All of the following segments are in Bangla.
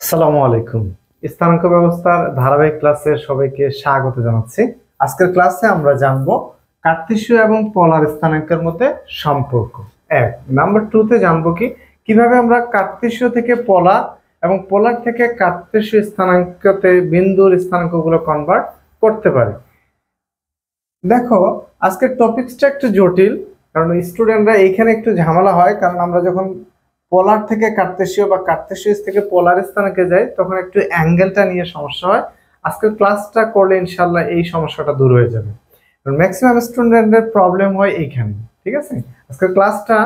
আসসালামু আলাইকুম। স্থানাঙ্ক ব্যবস্থার ধারাবাহিক ক্লাসে সবাইকে স্বাগত জানাচ্ছি। আজকের ক্লাসে আমরা জানব কার্তেশীয় এবং পোলার স্থানাঙ্কের মধ্যে সম্পর্ক। নাম্বার 2 তে জানবো কিভাবে আমরা কার্তেশীয় থেকে পোলার এবং পোলার থেকে কার্তেশীয় স্থানাঙ্কতে বিন্দুর স্থানাঙ্কগুলো কনভার্ট করতে পারি। দেখো, আজকের টপিকসটা একটু জটিল, কারণ স্টুডেন্টরা এইখানে একটু ঝামেলা হয়, কারণ আমরা যখন পোলার থেকে কার্তেশীয় বা কার্তেশীয় থেকে পোলার স্থানাঙ্কে যাই তখন একটু অ্যাঙ্গেলটা নিয়ে সমস্যা হয়। আজকের ক্লাসটা করলে ইনশাল্লাহ এই সমস্যাটা দূর হয়ে যাবে। ম্যাক্সিমাম স্টুডেন্টদের প্রবলেম হয় এইখানে। ঠিক আছে, আজকের ক্লাসটা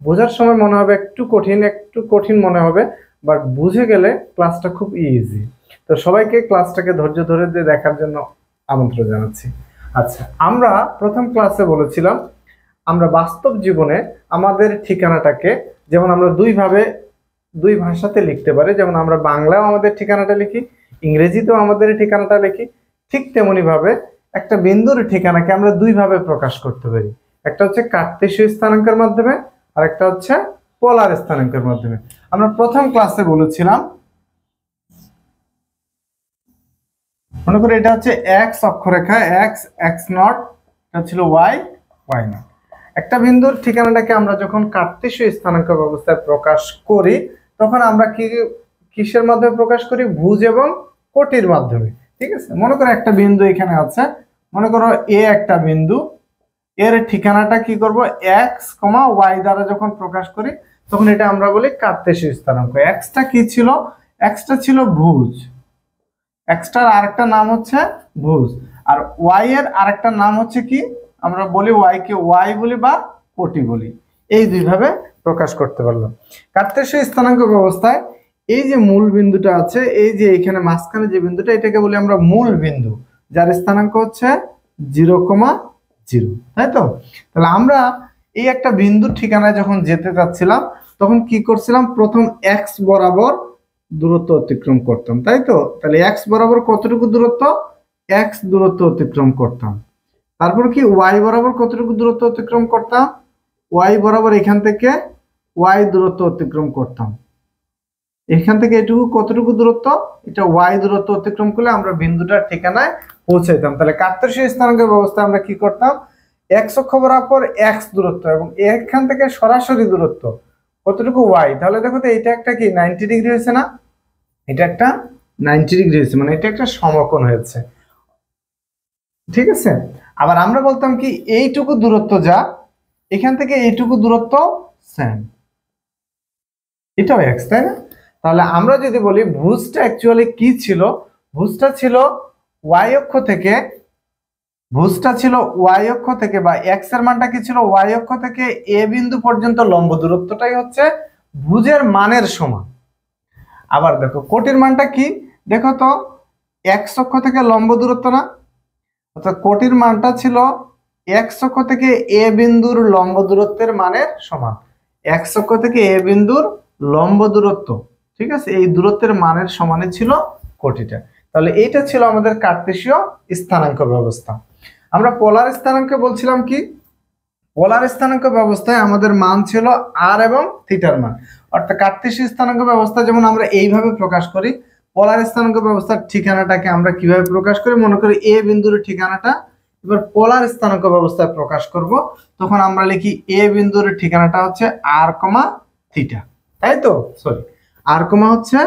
বোঝার সময় মনে হবে একটু কঠিন মনে হবে, বাট বুঝে গেলে ক্লাসটা খুব ইজি। তো সবাইকে ক্লাসটাকে ধৈর্য ধরে দেখার জন্য আমন্ত্রণ জানাচ্ছি। আচ্ছা, আমরা প্রথম ক্লাসে বলেছিলাম আমরা বাস্তব জীবনে আমাদের ঠিকানাটাকে যেমন আমরা দুই ভাষাতে লিখতে পারি, যেমন আমরা বাংলাও আমাদের ঠিকানাটা লিখি, ইংরেজিতেও আমাদের ঠিকানাটা লিখি, ঠিক তেমনি ভাবে একটা বিন্দুর ঠিকানাকে আমরা দুই ভাবে প্রকাশ করতে পারি। একটা হচ্ছে কার্তেশীয় স্থানাঙ্কের মাধ্যমে আর একটা হচ্ছে পোলার স্থানাঙ্কের মাধ্যমে। আমরা প্রথম ক্লাসে বলেছিলাম, মনে করি এটা হচ্ছে এক্স অক্ষরেখা, এক্স এক্স নট, এটা ছিল ওয়াই ওয়াই নট। একটা বিন্দুর ঠিকানাটাকে আমরা যখন কার্তেশীয় স্থানাঙ্ক ব্যবস্থায় প্রকাশ করি তখন আমরা কিসের মাধ্যমে প্রকাশ করি? ভুজ এবং কোটির মাধ্যমে। ঠিক আছে, মনে করো একটা বিন্দু এখানে আছে, মনে করো এ একটা বিন্দু, এর ঠিকানাটা কি করব? এক্স কমা ওয়াই দ্বারা যখন প্রকাশ করি তখন এটা আমরা বলি কার্তেশীয় স্থানাঙ্ক। এক্সটা কি ছিল? এক্সটা ছিল ভুজ, এক্সটার আরেকটা নাম হচ্ছে ভুজ, আর ওয়াই এর আরেকটা নাম হচ্ছে কি? আমরা বলি ওয়াই কে ওয়াই বলি বা কোটি বলি। এই দুইভাবে প্রকাশ করতে পারলাম। কার্তেশীয় স্থানাঙ্ক ব্যবস্থায় এই যে মূল বিন্দুটা আছে, এই যে এখানে মাঝখানে যে বিন্দুটা, এটাকে বলি আমরা মূল বিন্দু, যার স্থানাঙ্ক হচ্ছে 0,0। তাই তো? তাহলে আমরা এই একটা বিন্দুর ঠিকানায় যখন যেতে চাচ্ছিলাম তখন কি করছিলাম? প্রথম এক্স বরাবর দূরত্ব অতিক্রম করতাম, তাই তো? তাহলে এক্স বরাবর কতটুকু দূরত্ব? এক্স দূরত্ব অতিক্রম করতাম। তারপর কি ওয়াই বরাবর কতটুকু দূরত্ব অতিক্রম করতাম? ওয়াই বরাবর এখান থেকে ওয়াই দূরত্ব অতিক্রম করতাম। এখান থেকে এটুকু কতটুকু দূরত্ব? এটা ওয়াই দূরত্ব অতিক্রম করলে আমরা বিন্দুটার ঠিকানায় পৌঁছাইতাম। তাহলে কার্তেশীয় স্থানাঙ্কের ব্যবস্থায় আমরা কি করতাম? এক্স অক্ষ বরাবর এক্স দূরত্ব এবং এখান থেকে সরাসরি দূরত্ব কতটুকু? ওয়াই। তাহলে দেখো তো এটা একটা কি 90 ডিগ্রি হয়েছে না? এটা একটা 90 ডিগ্রি হয়েছে, মানে এটা একটা সমকোণ হয়েছে। ঠিক আছে, আবার আমরা বলতাম কি এইটুকু দূরত্ব যা এখান থেকে এইটুকু দূরত্ব সেম, এটাও এক্স, তাই না? তাহলে আমরা যদি বলি ভুজটা অ্যাকচুয়ালি কি ছিল? ভুজটা ছিল ওয়াই অক্ষ থেকে, বা এক্স এর মানটা কি ছিল? ওয়াই অক্ষ থেকে এ বিন্দু পর্যন্ত লম্ব দূরত্বটাই হচ্ছে ভুজের মানের সমান। আবার দেখো কোটির মানটা কি? দেখো তো, এক্স অক্ষ থেকে লম্ব দূরত্ব না, অর্থাৎ কোটির মানটা ছিল এক্স অক্ষ থেকে এ বিন্দুর লম্ব দূরত্বের মানের সমান। এক্স অক্ষ থেকে এ বিন্দুর লম্ব দূরত্ব, ঠিক আছে, এই দূরত্বের মানের সমানে ছিল কোটিটা। তাহলে এইটা ছিল আমাদের কার্তেশীয় স্থানাঙ্ক ব্যবস্থা। আমরা পোলার স্থানাঙ্ক বলছিলাম কি? পোলার স্থানাঙ্ক ব্যবস্থায় আমাদের মান ছিল আর এবং থিটার মান। অর্থাৎ কার্তেশীয় স্থানাঙ্ক ব্যবস্থা যেমন আমরা এইভাবে প্রকাশ করি, পোলার স্থানাঙ্ক ব্যবস্থার ঠিকানাটাকে আমরা কিভাবে প্রকাশ করি? মনে করি এ বিন্দুর ঠিকানাটা এবার পোলার স্থানাঙ্ক ব্যবস্থায় প্রকাশ করব, তখন আমরা লিখি এ বিন্দুর ঠিকানাটা হচ্ছে আর কমা থিটা, তাই তো? সরি, আর কমা হচ্ছে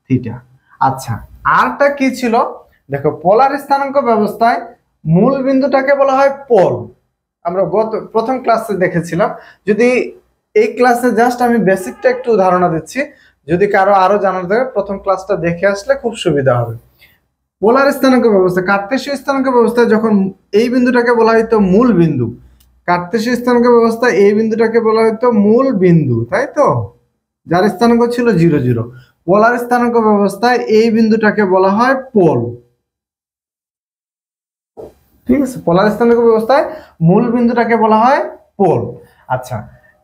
থিটা। আচ্ছা, আরটা কি ছিল? দেখো, পোলার স্থানাঙ্ক ব্যবস্থায় মূল বিন্দুটাকে বলা হয় পোল। আমরা প্রথম ক্লাসে দেখেছিলাম। যদি এই ক্লাসে জাস্ট আমি বেসিকটা একটু ধারণা দিচ্ছি, যদি কারো আরো জানার থাকে প্রথম ক্লাসটা দেখে আসলে খুব সুবিধা হবে। পোলার স্থানাঙ্ক ব্যবস্থা, কার্তেশীয় স্থানাঙ্ক ব্যবস্থায় যখন এই বিন্দুটাকে বলা হয়তো মূল বিন্দু, কার্তেশীয় স্থানাঙ্ক ব্যবস্থায় এই বিন্দুটাকে বলা হয়তো মূল বিন্দু, তাই তো, যার স্থানাঙ্ক ছিল 0,0। পোলার স্থানাঙ্ক ব্যবস্থায় এই বিন্দুটাকে বলা হয় পোল। ঠিক আছে, পোলার স্থানাঙ্ক ব্যবস্থায় মূল বিন্দুটাকে বলা হয় পোল। আচ্ছা,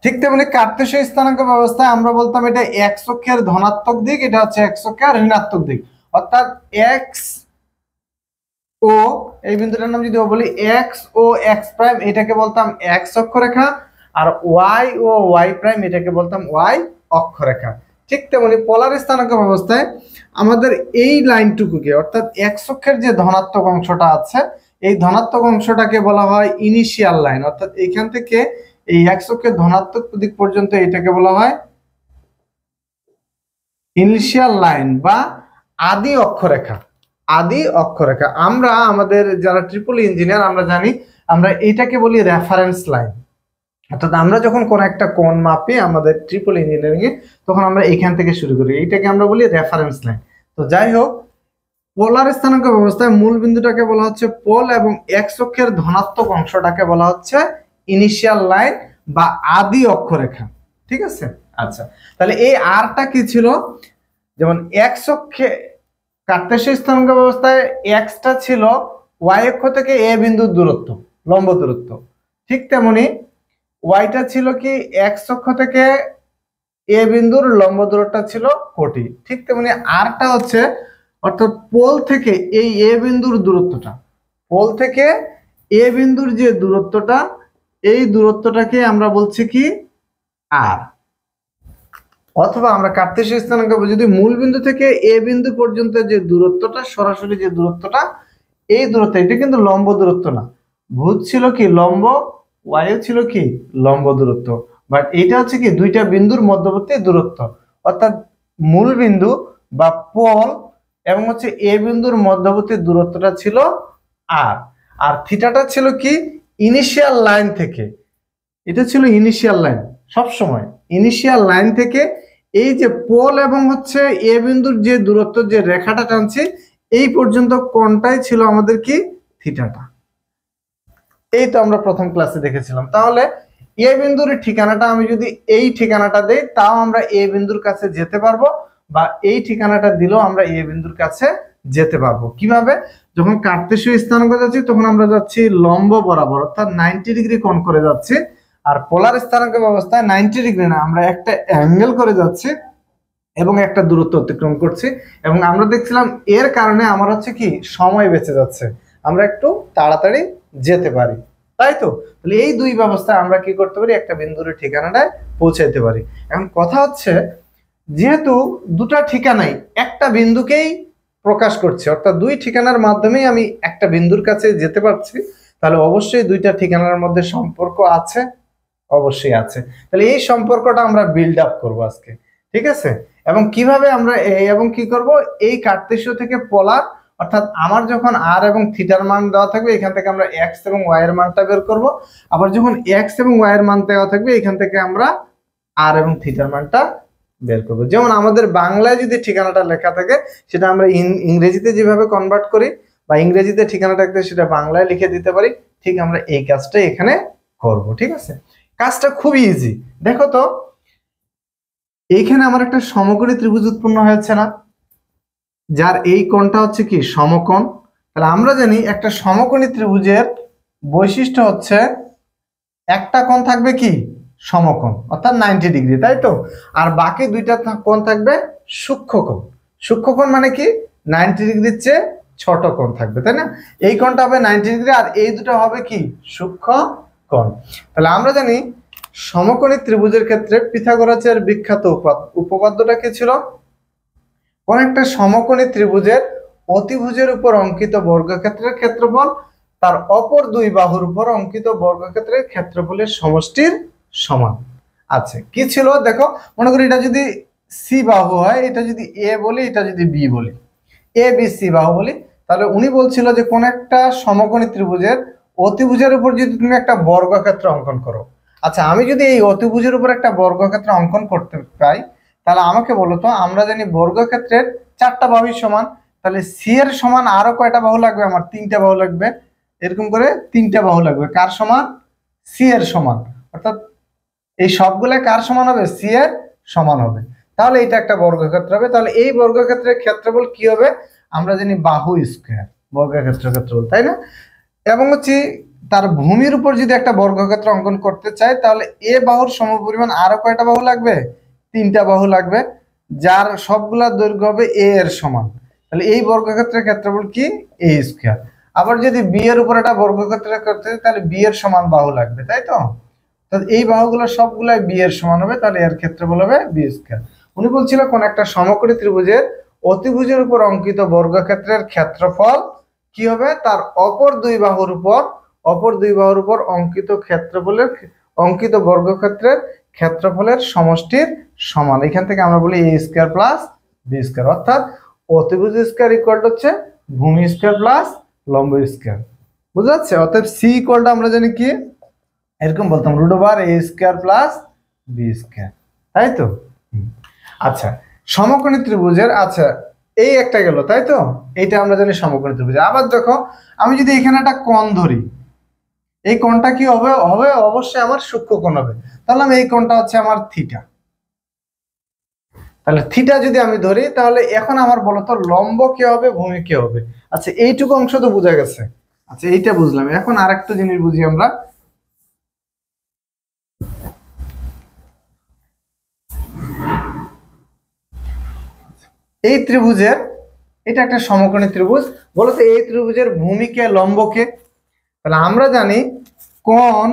ঠিক তেমনি কার্তেশীয় স্থানাঙ্ক ব্যবস্থায় আমরা বলতাম এটা এক্স অক্ষের ধনাত্মক দিক, এটা হচ্ছে এক্স অক্ষের ঋণাত্মক দিক। অর্থাৎ এক্স ও, এই বিন্দুটার নাম যদি বলি এক্স ও এক্স প্রাইম, এটাকে বলতাম এক্স অক্ষরেখা, আর ওয়াই ও ওয়াই প্রাইম এটাকে বলতাম ওয়াই অক্ষরেখা। ঠিক তেমনি পোলার স্থানাঙ্ক ব্যবস্থায় আমাদের এই লাইনটুকুকে অর্থাৎ এক্স অক্ষের যে ধনাত্মক অংশটা আছে এই ধনাত্মক অংশটাকে বলা হয় ইনিশিয়াল লাইন, অর্থাৎ এখান থেকে এই এক্স অক্ষের ধনাত্মক দিক পর্যন্ত এটাকে বলা হয় ইনিশিয়াল লাইন বা আদি অক্ষরেখা। আদি অক্ষরেখা আমরা আমাদের যারা ট্রিপল ইঞ্জিনিয়ার আমরা জানি আমরা এটাকে বলি রেফারেন্স লাইন। অর্থাৎ আমরা যখন কোন একটা কোণ মাপি আমাদের ট্রিপল ইঞ্জিনিয়ারিং এ তখন আমরা এখান থেকে শুরু করি, এইটাকে আমরা বলি রেফারেন্স লাইন। তো যাই হোক, পোলার স্থানাঙ্ক ব্যবস্থায় মূল বিন্দুটাকে বলা হচ্ছে পোল এবং এক্স অক্ষের ধনাত্মক অংশটাকে বলা হচ্ছে ইনিশিয়াল লাইন বা আদি অক্ষরেখা। ঠিক আছে, আচ্ছা তাহলে এই আরটা কি ছিল, যেমন এক্স অক্ষে কার্তেশীয় স্থানাঙ্ক ব্যবস্থায় এক্সটা ছিল ওয়াই অক্ষ থেকে এ বিন্দুর দূরত্ব, লম্ব দূরত্ব। ঠিক তেমনি ওয়াইটা ছিল কি এক্স অক্ষ থেকে এ বিন্দুর লম্ব দূরত্বটা ছিল কোটি। ঠিক তেমনি আরটা হচ্ছে অর্থাৎ পোল থেকে এই এ বিন্দুর দূরত্বটা, পোল থেকে এ বিন্দুর যে দূরত্বটা এই দূরত্বটাকে আমরা বলছি কি আর। অথবা আমরা কার্তেশীয় স্থানাঙ্ক যদি মূল বিন্দু থেকে এ বিন্দু পর্যন্ত যে দূরত্বটা সরাসরি যে দূরত্বটা এই দূরত্ব, এটা কিন্তু লম্ব দূরত্ব না, ভুজ ছিল কি লম্ব, ওয়াইও ছিল কি লম্ব দূরত্ব, বাট এটা হচ্ছে কি দুইটা বিন্দুর মধ্যবর্তী দূরত্ব। অর্থাৎ মূল বিন্দু বা পোল এবং হচ্ছে এ বিন্দুর মধ্যবর্তী দূরত্বটা ছিল আর, আর থিটাটা ছিল কি ইনিশিয়াল লাইন থেকে, এটা ছিল ইনিশিয়াল লাইন। সব সময় ইনিশিয়াল লাইন থেকে এই যে পোল এবং হচ্ছে এ বিন্দুর যে দূরত্ব যে রেখাটা টানছে এই পর্যন্ত কোণটাই ছিল আমাদের কি থিটাটা। এই তো আমরা প্রথম ক্লাসে দেখেছিলাম। তাহলে এ বিন্দুর ঠিকানাটা আমি যদি এই ঠিকানাটা দেই তাও আমরা এ বিন্দুর কাছে যেতে পারবো, বা এই ঠিকানাটা দিলেও আমরা এ বিন্দুর কাছে যেতে পারবো। কিভাবে? যখন কার্তেশীয় স্থানাঙ্ক যাচ্ছি তখন আমরা যাচ্ছি লম্ব বরাবর, অর্থাৎ 90 ডিগ্রি কোণ করে যাচ্ছি। আর পোলার স্থানাঙ্ক ব্যবস্থায় 90 ডিগ্রি না, আমরা একটা অ্যাঙ্গেল করে যাচ্ছি এবং একটা দূরত্ব অতিক্রম করছি, এবং আমরা দেখছিলাম এর কারণে আমার হচ্ছে কি সময় বেঁচে যাচ্ছে, আমরা একটু তাড়াতাড়ি যেতে পারি, তাই তো? তাহলে এই দুই ব্যবস্থায় আমরা কি করতে পারি, একটা বিন্দুর ঠিকানাটায় পৌঁছাইতে পারি। এখন কথা হচ্ছে যেহেতু দুটা ঠিকানাই একটা বিন্দুকেই প্রকাশ করছে, অর্থাৎ দুই ঠিকানার মাধ্যমেই আমি একটা বিন্দুর কাছে যেতে পারছি, তাহলে অবশ্যই দুইটা ঠিকানার মধ্যে সম্পর্ক আছে, অবশ্যই আছে। তাহলে এই সম্পর্কটা আমরা বিল্ড আপ করবো আজকে, ঠিক আছে? এবং কিভাবে আমরা এবং কি করব, এই কার্তেশীয় থেকে পোলার, অর্থাৎ আমার যখন আর এবং থিটার মান দেওয়া থাকবে এখান থেকে আমরা এক্স এবং ওয়াই এর মানটা বের করব, আবার যখন এক্স এবং ওয়াই এর মান দেওয়া থাকবে এখান থেকে আমরা আর এবং থিটার মানটা বের করব। যেমন আমাদের বাংলায় যদি ঠিকানাটা লেখা থাকে সেটা আমরা ইংরেজিতে যেভাবে কনভার্ট করি বা ইংরেজিতে ঠিকানাটা থাকলে সেটা বাংলায় লিখে দিতে পারি, ঠিক আমরা এই কাজটা এখানে করব। ঠিক আছে, কাজটা খুবই ইজি। দেখো তো এইখানে আমার একটা সমকোণী ত্রিভুজ উৎপন্ন হয়েছে না, যার এই কোণটা হচ্ছে কি সমকোণ। তাহলে আমরা জানি একটা সমকোণী ত্রিভুজের বৈশিষ্ট্য হচ্ছে একটা কোণ থাকবে কি সমকোণ, অর্থাৎ 90 ডিগ্রি, তাই তো? আর বাকি দুইটা কোণ থাকবে সূক্ষ্মকোণ। সূক্ষ্মকোণ মানে কি 90 ডিগ্রির চেয়ে ছোট কোণ থাকবে, তাই না? এই কোণটা হবে 90 ডিগ্রি আর এই দুটো হবে কি সূক্ষ্ম কোণ। তাহলে আমরা জানি সমকোণী ত্রিভুজের ক্ষেত্রে পিথাগোরাসের বিখ্যাত উপপাদ্যটা কি ছিল, কোন একটা সমকোণী ত্রিভুজের অতিভুজের উপর অঙ্কিত বর্গক্ষেত্রের ক্ষেত্রফল তার অপর দুই বাহুর উপর অঙ্কিত বর্গক্ষেত্রের ক্ষেত্রফলের সমষ্টির সমান। আচ্ছা কি ছিল দেখো, মনে করি এটা যদি সি বাহু হয়, এটা যদি এ বলি, এটা যদি বি বলি, এ বি সি বাহু বলি, তাহলে উনি বলছিল যে কোন একটা সমকোণী ত্রিভুজের অতিভুজের উপর যদি তুমি একটা বর্গক্ষেত্র অঙ্কন করো। আচ্ছা আমি যদি এই অতিভুজের উপর একটা বর্গক্ষেত্র অঙ্কন করতে পাই তাহলে আমাকে বলো তো, আমরা জানি বর্গক্ষেত্রের 4টা বাহুই সমান, তাহলে সি এর সমান আরো কয়টা বাহু লাগবে, আমার 3টা বাহু লাগবে, এরকম করে 3টা বাহু লাগবে। কার সমান? সি এর সমান। অর্থাৎ এই সবগুলা কার সমান হবে? সি এর সমান হবে। তাহলে এটা একটা বর্গক্ষেত্র হবে। তাহলে এই বর্গক্ষেত্রের ক্ষেত্রফল কি হবে? আমরা জানি বাহু স্কয়ার, বর্গক্ষেত্রের ক্ষেত্রফল, তাই না? এবং হচ্ছে তার ভূমির উপর যদি একটা বর্গক্ষেত্র অঙ্কন করতে চাই তাহলে এ বাহুর সমপরিমাণ আরো কয়টা বাহু লাগবে? 3টা বাহু লাগবে, যার সবগুলা দৈর্ঘ্য হবে এ এর সমান। তাহলে এই বর্গক্ষেত্রের ক্ষেত্রফল কি? এ স্কয়ার। আবার যদি বি এর উপর একটা বর্গক্ষেত্র করতে চাই তাহলে বি এর সমান বাহু লাগবে, তাই তো? তাহলে এই বাহুগুলো সবগুলাই বি এর সমান হবে, তাহলে এর ক্ষেত্রফল হবে বি স্কয়ার। উনি বলছিল কোন একটা সমকোণী ত্রিভুজের অতিভুজের উপর অঙ্কিত বর্গক্ষেত্রের ক্ষেত্রফল কি হবে, তার অপর দুই বাহুর উপর অঙ্কিত বর্গক্ষেত্রের ক্ষেত্রফলের সমষ্টির সমান। এখান থেকে আমরা বলি এ স্কয়ার প্লাস বি স্কয়ার, অর্থাৎ অতিভুজ স্কয়ার ইকুয়াল হচ্ছে ভূমি স্কয়ার প্লাস লম্ব স্কয়ার। বুঝা যাচ্ছে? অতএব সি ইকুয়ালটা আমরা জানি কি, এরকম বলতাম root over a square plus B square, তাই তো? আচ্ছা, সমকোণী ত্রিভুজের, আচ্ছা এই একটা গেল, তাই তো? এইটা আমরা জানি সমকোণী ত্রিভুজ। আবার দেখো, আমি যদি এখানে একটা কোণ ধরি, এই কোণটা কি হবে? হবে অবশ্যই আমার সূক্ষ্মকোণ হবে। তাহলে আমি এই কোণটা হচ্ছে আমার থিটা। তাহলে থিটা যদি আমি ধরি, তাহলে এখন আমার বলতো লম্ব কে হবে, ভূমি কে হবে? আচ্ছা, এইটুকু অংশ তো বোঝা গেছে। আচ্ছা, এইটা বুঝলাম। এখন আরেকটা জিনিস বুঝি আমরা। এই ত্রিভুজের, এটা একটা সমকোণী ত্রিভুজ, বলতো এই ত্রিভুজের ভূমি কে, লম্ব কে? তাহলে আমরা জানি কোণ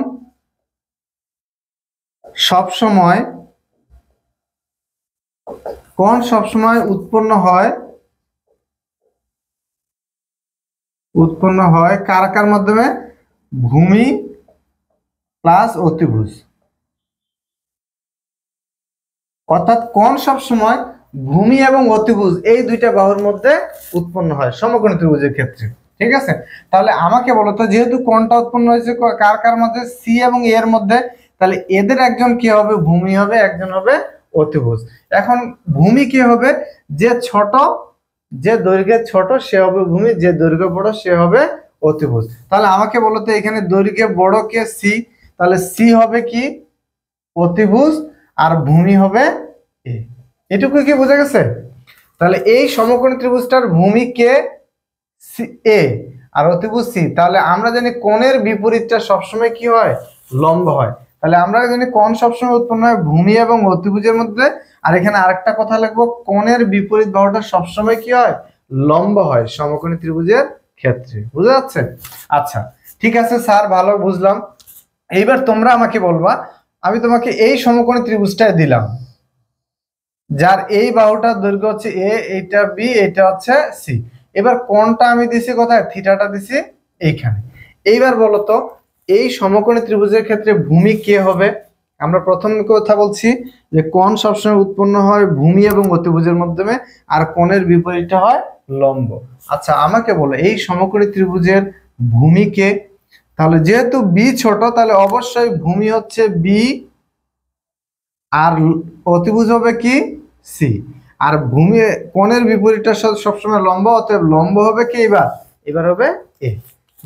সবসময় উৎপন্ন হয় কার কার মাধ্যমে? ভূমি প্লাস অতিভুজ। অর্থাৎ কোণ সবসময় ভূমি এবং অতিভুজ এই দুইটা বাহুর মধ্যে উৎপন্ন হয় সমকোণী ত্রিভুজের ক্ষেত্রে। ঠিক আছে? তাহলে আমাকে বলতো, যেহেতু কোণটা উৎপন্ন হয়েছে কার কার মধ্যে? সি এবং এ এর মধ্যে, তাহলে এদের একজন কি হবে? ভূমি হবে, একজন হবে অতিভুজ। এখন ভূমি কি হবে? যে ছোট, যে দৈর্ঘ্যে ছোট সে হবে ভূমি, যে দৈর্ঘ্য বড় সে হবে অতিভুজ। তাহলে আমাকে বলতো এখানে দৈর্ঘ্যে বড় কে? সি। তাহলে সি হবে কি? অতিভুজ, আর ভূমি হবে এ। এটুকু কি বোঝা গেছে? তাহলে এই সমকোণী ত্রিভুজটার ভূমি কে? এ, আর অতিভুজ সি। তাহলে আমরা জানি কোণের বিপরীতটা সবসময় কি হয়? লম্ব হয়। তাহলে আমরা জানি কোণ সবসময় উৎপন্ন হয় ভূমি এবং অতিভুজের মধ্যে। আর এখানে আরেকটা কথা লিখবো, কোণের বিপরীত বাহুটা সবসময় কি হয়? লম্ব হয় সমকোণী ত্রিভুজের ক্ষেত্রে। বুঝা যাচ্ছে? আচ্ছা, ঠিক আছে স্যার, ভালো বুঝলাম। এইবার তোমরা আমাকে বলবা, আমি তোমাকে এই সমকোণী ত্রিভুজটা দিলাম, যার এই বাহুটার দৈর্ঘ্য হচ্ছে এ, এইটা বি, এটা হচ্ছে সি। এবার কোণটা আমি দিছি কোথায়? থিটাটা দিছি এইখানে। এইবার বলো তো, এই সমকোণী ত্রিভুজের ক্ষেত্রে ভূমি কে হবে? আমরা প্রথম কথা বলছি যে কোণ সবসময় উৎপন্ন হয় ভূমি এবং অতিভুজের মাধ্যমে, আর কোণের বিপরীতটা হয় লম্ব। আচ্ছা, আমাকে বলো এই সমকোণী ত্রিভুজের ভূমি কে? তাহলে যেহেতু বি ছোট, তাহলে অবশ্যই ভূমি হচ্ছে বি, আর অতিভুজ হবে কি? সি। আর ভূমি, কোণের বিপরীতটা সবসময় লম্ব, অতএব লম্ব হবে কি? এবার হবে এ।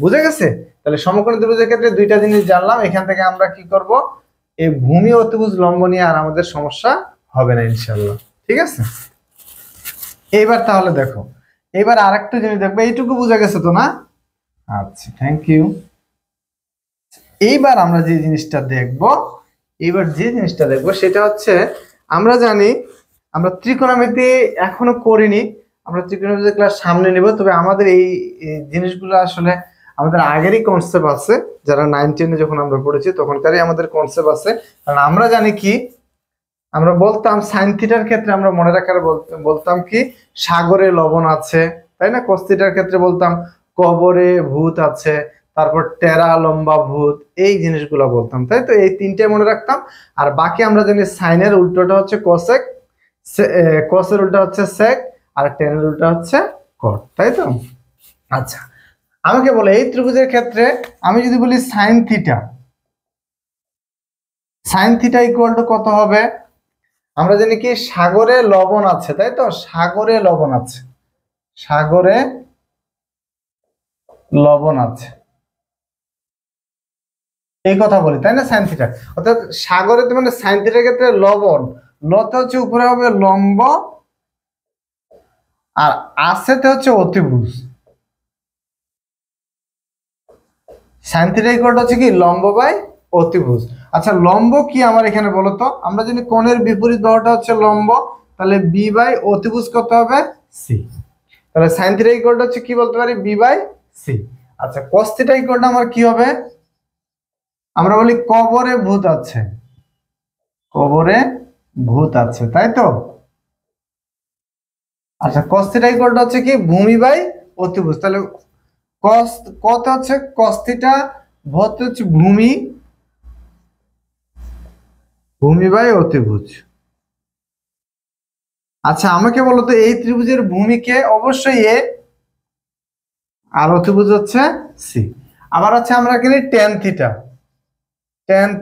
বুঝে গেছে? তাহলে সমকোণী ত্রিভুজের ক্ষেত্রে দুইটা জিনিস জানলাম। এখান থেকে আমরা কি করব? এই ভূমি, অতিভুজ, লম্ব নিয়ে আর আমাদের সমস্যা হবে না ইনশাআল্লাহ। ঠিক আছে? এইবার তাহলে দেখো, এবার আরেকটা জিনিস দেখবো। এইটুকু বুঝে গেছে তো না? আচ্ছা, থ্যাংক ইউ। এইবার আমরা যে জিনিসটা দেখব, সেটা হচ্ছে, আমরা জানি আমরা ত্রিকোণমিতি এখনো করিনি, আমরা ত্রিকোণমিতি ক্লাস সামনে নেব। তবে আমাদের এই জিনিসগুলো আসলে আমাদের আগেরই কনসেপ্ট আছে, যারা 9-10 যখন আমরা পড়েছি তখনকারই আমাদের কনসেপ্ট আছে। কারণ আমরা জানি কি, আমরা বলতাম সাইন থিটার ক্ষেত্রে আমরা মনে রাখার বলতাম কি, সাগরে লবণ আছে, তাই না? কস থিটার ক্ষেত্রে বলতাম কবরে ভূত আছে, তারপর টেরা লম্বা ভূত, এই জিনিসগুলো বলতাম, তাই তো? এই তিনটে মনে রাখতাম। আর বাকি আমরা জানি সাইনের উল্টোটা হচ্ছে কোসেক, কোসের উল্টা হচ্ছে সেক, আর টেনের উল্টা হচ্ছে কট, তাই তো? আচ্ছা, আমাকে বলে এই ত্রিভুজের ক্ষেত্রে আমি যদি বলি সাইন থিটা ইকুয়াল টু কত হবে? আমরা জানি কি, সাগরে লবণ আছে, তাই তো? সাগরে লবণ আছে এই কথা বলি, তাই না? সাইন থিটা, অর্থাৎ সাগরে, মানে সাইন থিটার ক্ষেত্রে লবণ, লতে হচ্ছে উপরে হবে লম্ব, আর আসেতে হচ্ছে অতিভুজ। সাইন থিটা ইকুয়াল হচ্ছে কি, লম্ব বাই অতিভুজ। আচ্ছা, লম্ব কি আমার এখানে বলো তো? আমরা জানি কোণের বিপরীত বাহুটা হচ্ছে লম্ব, তাহলে বি বাই অতিভুজ কত হবে? সি। তাহলে সাইন থিটা ইকুয়াল হচ্ছে কি বলতে পারি? B by C. আচ্ছা, কস থিটা ইকুয়াল আমার কি হবে? আমরা বলি কবরে ভূত আছে, তাই তো? আচ্ছা cos থিটা ইকুয়াল টু হচ্ছে কি ভূমি বাই অতিভুজ। তাহলে cos কত হচ্ছে cos থিটা হচ্ছে ভূমি বাই অতিভুজ। আচ্ছা আমাকে বলো তো এই ত্রিভুজের ভূমিকে অবশ্যই এ আর অতিভুজ হচ্ছে সি। আবার হচ্ছে আমরা জানি tan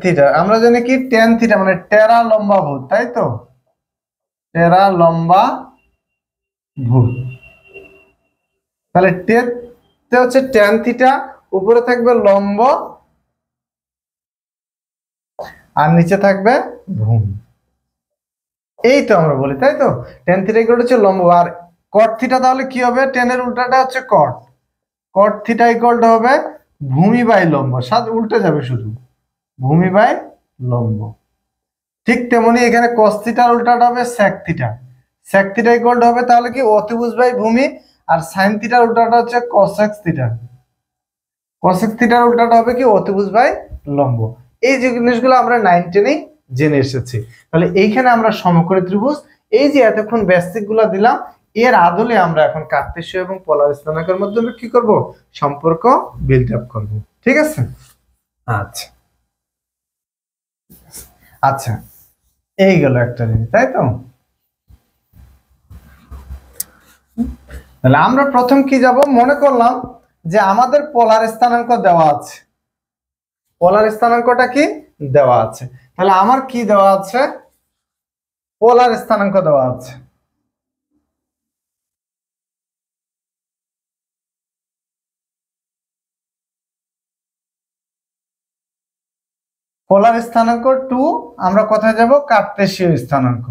থিটা, আমরা জানি কি tan থিটা মানে টেরা লম্বা ভূত, তাই তো টেরা লম্বা ভূত। তাহলে তে হচ্ছে tan থিটা, উপরে থাকবে লম্ব আর নিচে থাকবে ভূমি, এই তো আমরা বলি তাই তো tan থিটা ইকুয়াল হচ্ছে লম্ব। আর cot থিটা তাহলে কি হবে, tan এর উল্টাটা হচ্ছে cot থিটা ইকুয়াল টু হবে ভূমি বাই লম্ব, সাথে উল্টে যাবে শুধু ভূমি বাই লম্ব। ঠিক তেমনি এখানে cos থিটার উল্টাটা হবে sec থিটা ইকুয়াল টু হবে তাহলে কি অতিভুজ বাই ভূমি, আর sin থিটার উল্টাটা হচ্ছে cosec থিটার উল্টাটা হবে কি অতিভুজ বাই লম্ব। এই যে জিনিসগুলো আমরা 9 10 জেনে এসেছি। তাহলে এইখানে আমরা সমকোণী ত্রিভুজ এই যে এতক্ষণ বেসিক গুলো দিলাম এর আদলে আমরা এখন কার্তেশীয় এবং পোলার স্থানাঙ্কের মধ্যে কি করব, সম্পর্ক বিল্ড আপ করব। ঠিক আছে। আচ্ছা আচ্ছা এই গেল একটা জিনিস, তাই তো। তাহলে আমরা প্রথম কি যাব, মনে করলাম যে আমাদের পোলার স্থানাঙ্ক দেওয়া আছে, পোলার স্থানাঙ্কটা কি দেওয়া আছে। তাহলে আমার কি দেওয়া আছে, পোলার স্থানাঙ্ক দেওয়া আছে। পোলার স্থানাঙ্ক 2, আমরা কোথায় যাব, কার্তেশীয় স্থানাঙ্ক।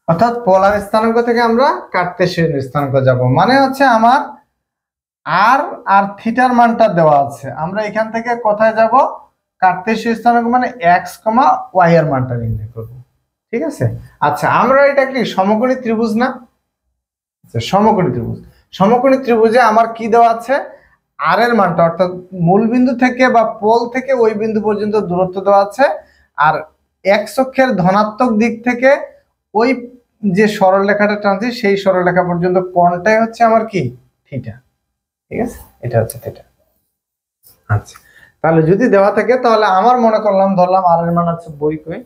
অর্থাৎ পোলার স্থানাঙ্ক থেকে আমরা কার্তেশীয় স্থানাঙ্ক যাব, মানে হচ্ছে আমার আর আর থিটার মানটা দেওয়া আছে, আমরা এখান থেকে কোথায় যাব, কার্তেশীয় স্থানাঙ্ক মানে x, y এর মানটা নির্ণয় করব। ঠিক আছে। আচ্ছা আমরা এটা কি সমকোণী ত্রিভুজ না, আচ্ছা সমকোণী ত্রিভুজে আমার কি দেওয়া আছে, আর এর মানটা অর্থাৎ মূল বিন্দু থেকে বা পোল থেকে ওই বিন্দু পর্যন্ত দূরত্ব দেওয়া আছে, আর x অক্ষের ধনাত্মক দিক থেকে ওই যে সরলরেখাটা টানছি সেই সরলরেখা পর্যন্ত কোণটাই হচ্ছে আমার কি থিটা। ঠিক আছে, এটা হচ্ছে থিটা। আচ্ছা তাহলে যদি দেওয়া থাকে তাহলে আমার মনে করলাম ধরলাম আর এর মান আছে, বই কই,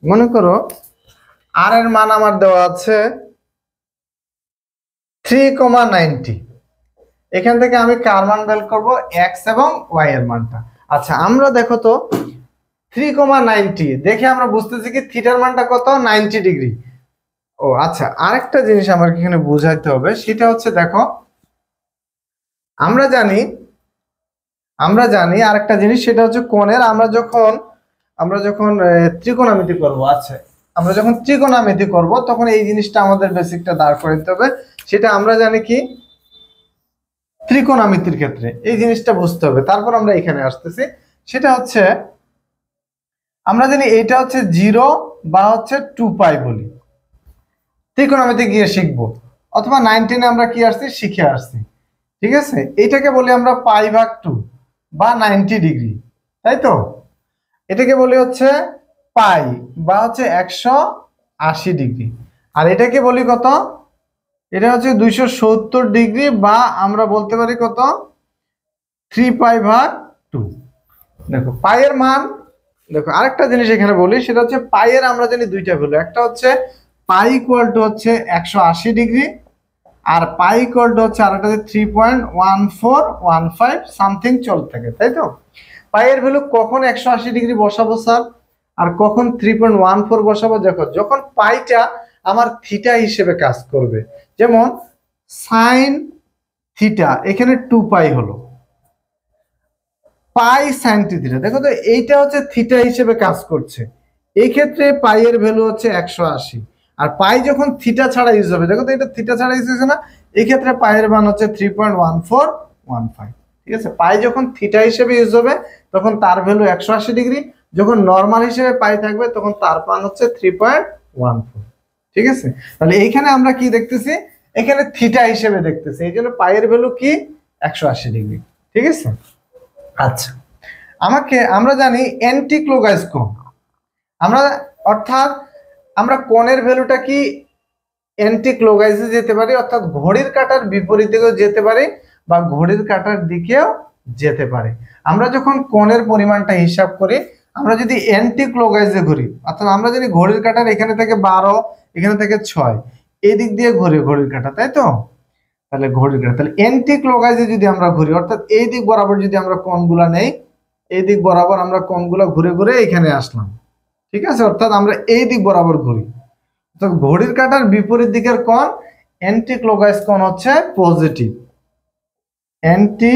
মনে করো আর এর মান আমার দেওয়া আছে 3,90। এখান থেকে আমি কার মান বের করব, x এবং y এর মানটা। আচ্ছা আমরা দেখো তো 3,90 দেখে আমরা বুঝতেছি কি থিটার মানটা কত, 90 ডিগ্রি। ও আচ্ছা আরেকটা জিনিস আমার এখানে বোঝাইতে হবে, সেটা হচ্ছে দেখো আমরা জানি আরেকটা জিনিস, সেটা হচ্ছে কোণের আমরা যখন ত্রিকোণমিতি করব। আচ্ছা আমরা যখন ত্রিকোণমিতি করব তখন এই জিনিসটা আমাদের বেসিকটা দাঁড় করে দিতে হবে, সেটা আমরা জানি কি ত্রিকোণমিতির ক্ষেত্রে এই জিনিসটা বুঝতে হবে। তারপর আমরা এখানে আসতেছি, সেটা হচ্ছে আমরা জানি এটা হচ্ছে 0 বা হচ্ছে 2π বলি, ত্রিকোণমিতি গিয়ে শিখবো, অথবা 19 আমরা কি আসছি শিখে আসছি। ঠিক আছে, এইটাকে বলি আমরা π/2 বা 90 ডিগ্রি, তাই তো। এটাকে বলি হচ্ছে পাই বা হচ্ছে 180 ডিগ্রি, আর এটাকে বলি কত, এটা হচ্ছে 270 ডিগ্রি, বা আমরা বলতে পারি কত 3π/2। দেখো পাইয়ের মান, দেখো আরেকটা জিনিস এখানে বলি, সেটা হচ্ছে পাইয়ের আমরা জানি দুইটা ভ্যালু, একটা হচ্ছে পাই ইকুয়াল টু হচ্ছে 180 ডিগ্রি, আর পাই ইকুয়াল টু হচ্ছে আরেকটা 3.1415 সামথিং চলতে থাকে, তাই তো। পাইয়ের ভ্যালু কখন 180 ডিগ্রি বসাবো স্যার, আর কখন 3.14 বসাবো, দেখো যখন পাইটা আমার থিটা হিসেবে কাজ করবে, যেমন সাইন থিটা এখানে 2π হলো, পাই সাইন থিটা, দেখো তো এইটা হচ্ছে থিটা হিসেবে কাজ করছে, এই ক্ষেত্রে পাই এর ভ্যালু হচ্ছে 180। আর পাই যখন থিটা ছাড়া ইউজ হবে, দেখো তো এটা থিটা ছাড়া ইউজ হচ্ছে না, এই ক্ষেত্রে পাই এর মান হচ্ছে 3.1415। ঠিক আছে, পাই যখন থিটা হিসেবে ইউজ হবে তখন তার ভ্যালু 180 ডিগ্রি, যখন নরমাল হিসেবে পাই থাকবে তখন তার মান হচ্ছে 3.14। ঠিক আছে, তাহলে এইখানে আমরা কি দেখতেছি, এখানে থিটা হিসেবে দেখতেছি, এই জন্য পাই এর ভ্যালু কি 180 ডিগ্রি। ঠিক আছে। আচ্ছা আমরা জানি অ্যান্টি ক্লকওয়াইজ কোণ, আমরা অর্থাৎ আমরা কোণের ভ্যালুটা কি অ্যান্টি ক্লকওয়াইজে যেতে পারি, অর্থাৎ ঘড়ির কাঁটার বিপরীত দিকেও যেতে পারি বা ঘড়ির কাঁটার দিকেও যেতে পারে। আমরা যখন কোণের পরিমাণটা হিসাব করি, আমরা যদি অ্যান্টি ক্লকওয়াইজে ঘুরি, অর্থাৎ আমরা যদি ঘড়ির কাঁটার এখানে থেকে 12, এখানে থেকে 6, এই দিক দিয়ে ঘুরি ঘড়ির কাঁটা, তাই তো? তাহলে ঘড়ির কাঁটা, তাহলে অ্যান্টি ক্লকওয়াইজে যদি আমরা ঘুরি, অর্থাৎ এই দিক বরাবর যদি আমরা কোণগুলা নেই, এই দিক বরাবর আমরা কোণগুলা ঘুরে ঘুরে এখানে আসলাম, ঠিক আছে? অর্থাৎ আমরা এই দিক বরাবর ঘুরি, তো ঘড়ির কাঁটার বিপরীত দিকের কোণ অ্যান্টি ক্লকওয়াইজ কোণ হচ্ছে পজিটিভ। অ্যান্টি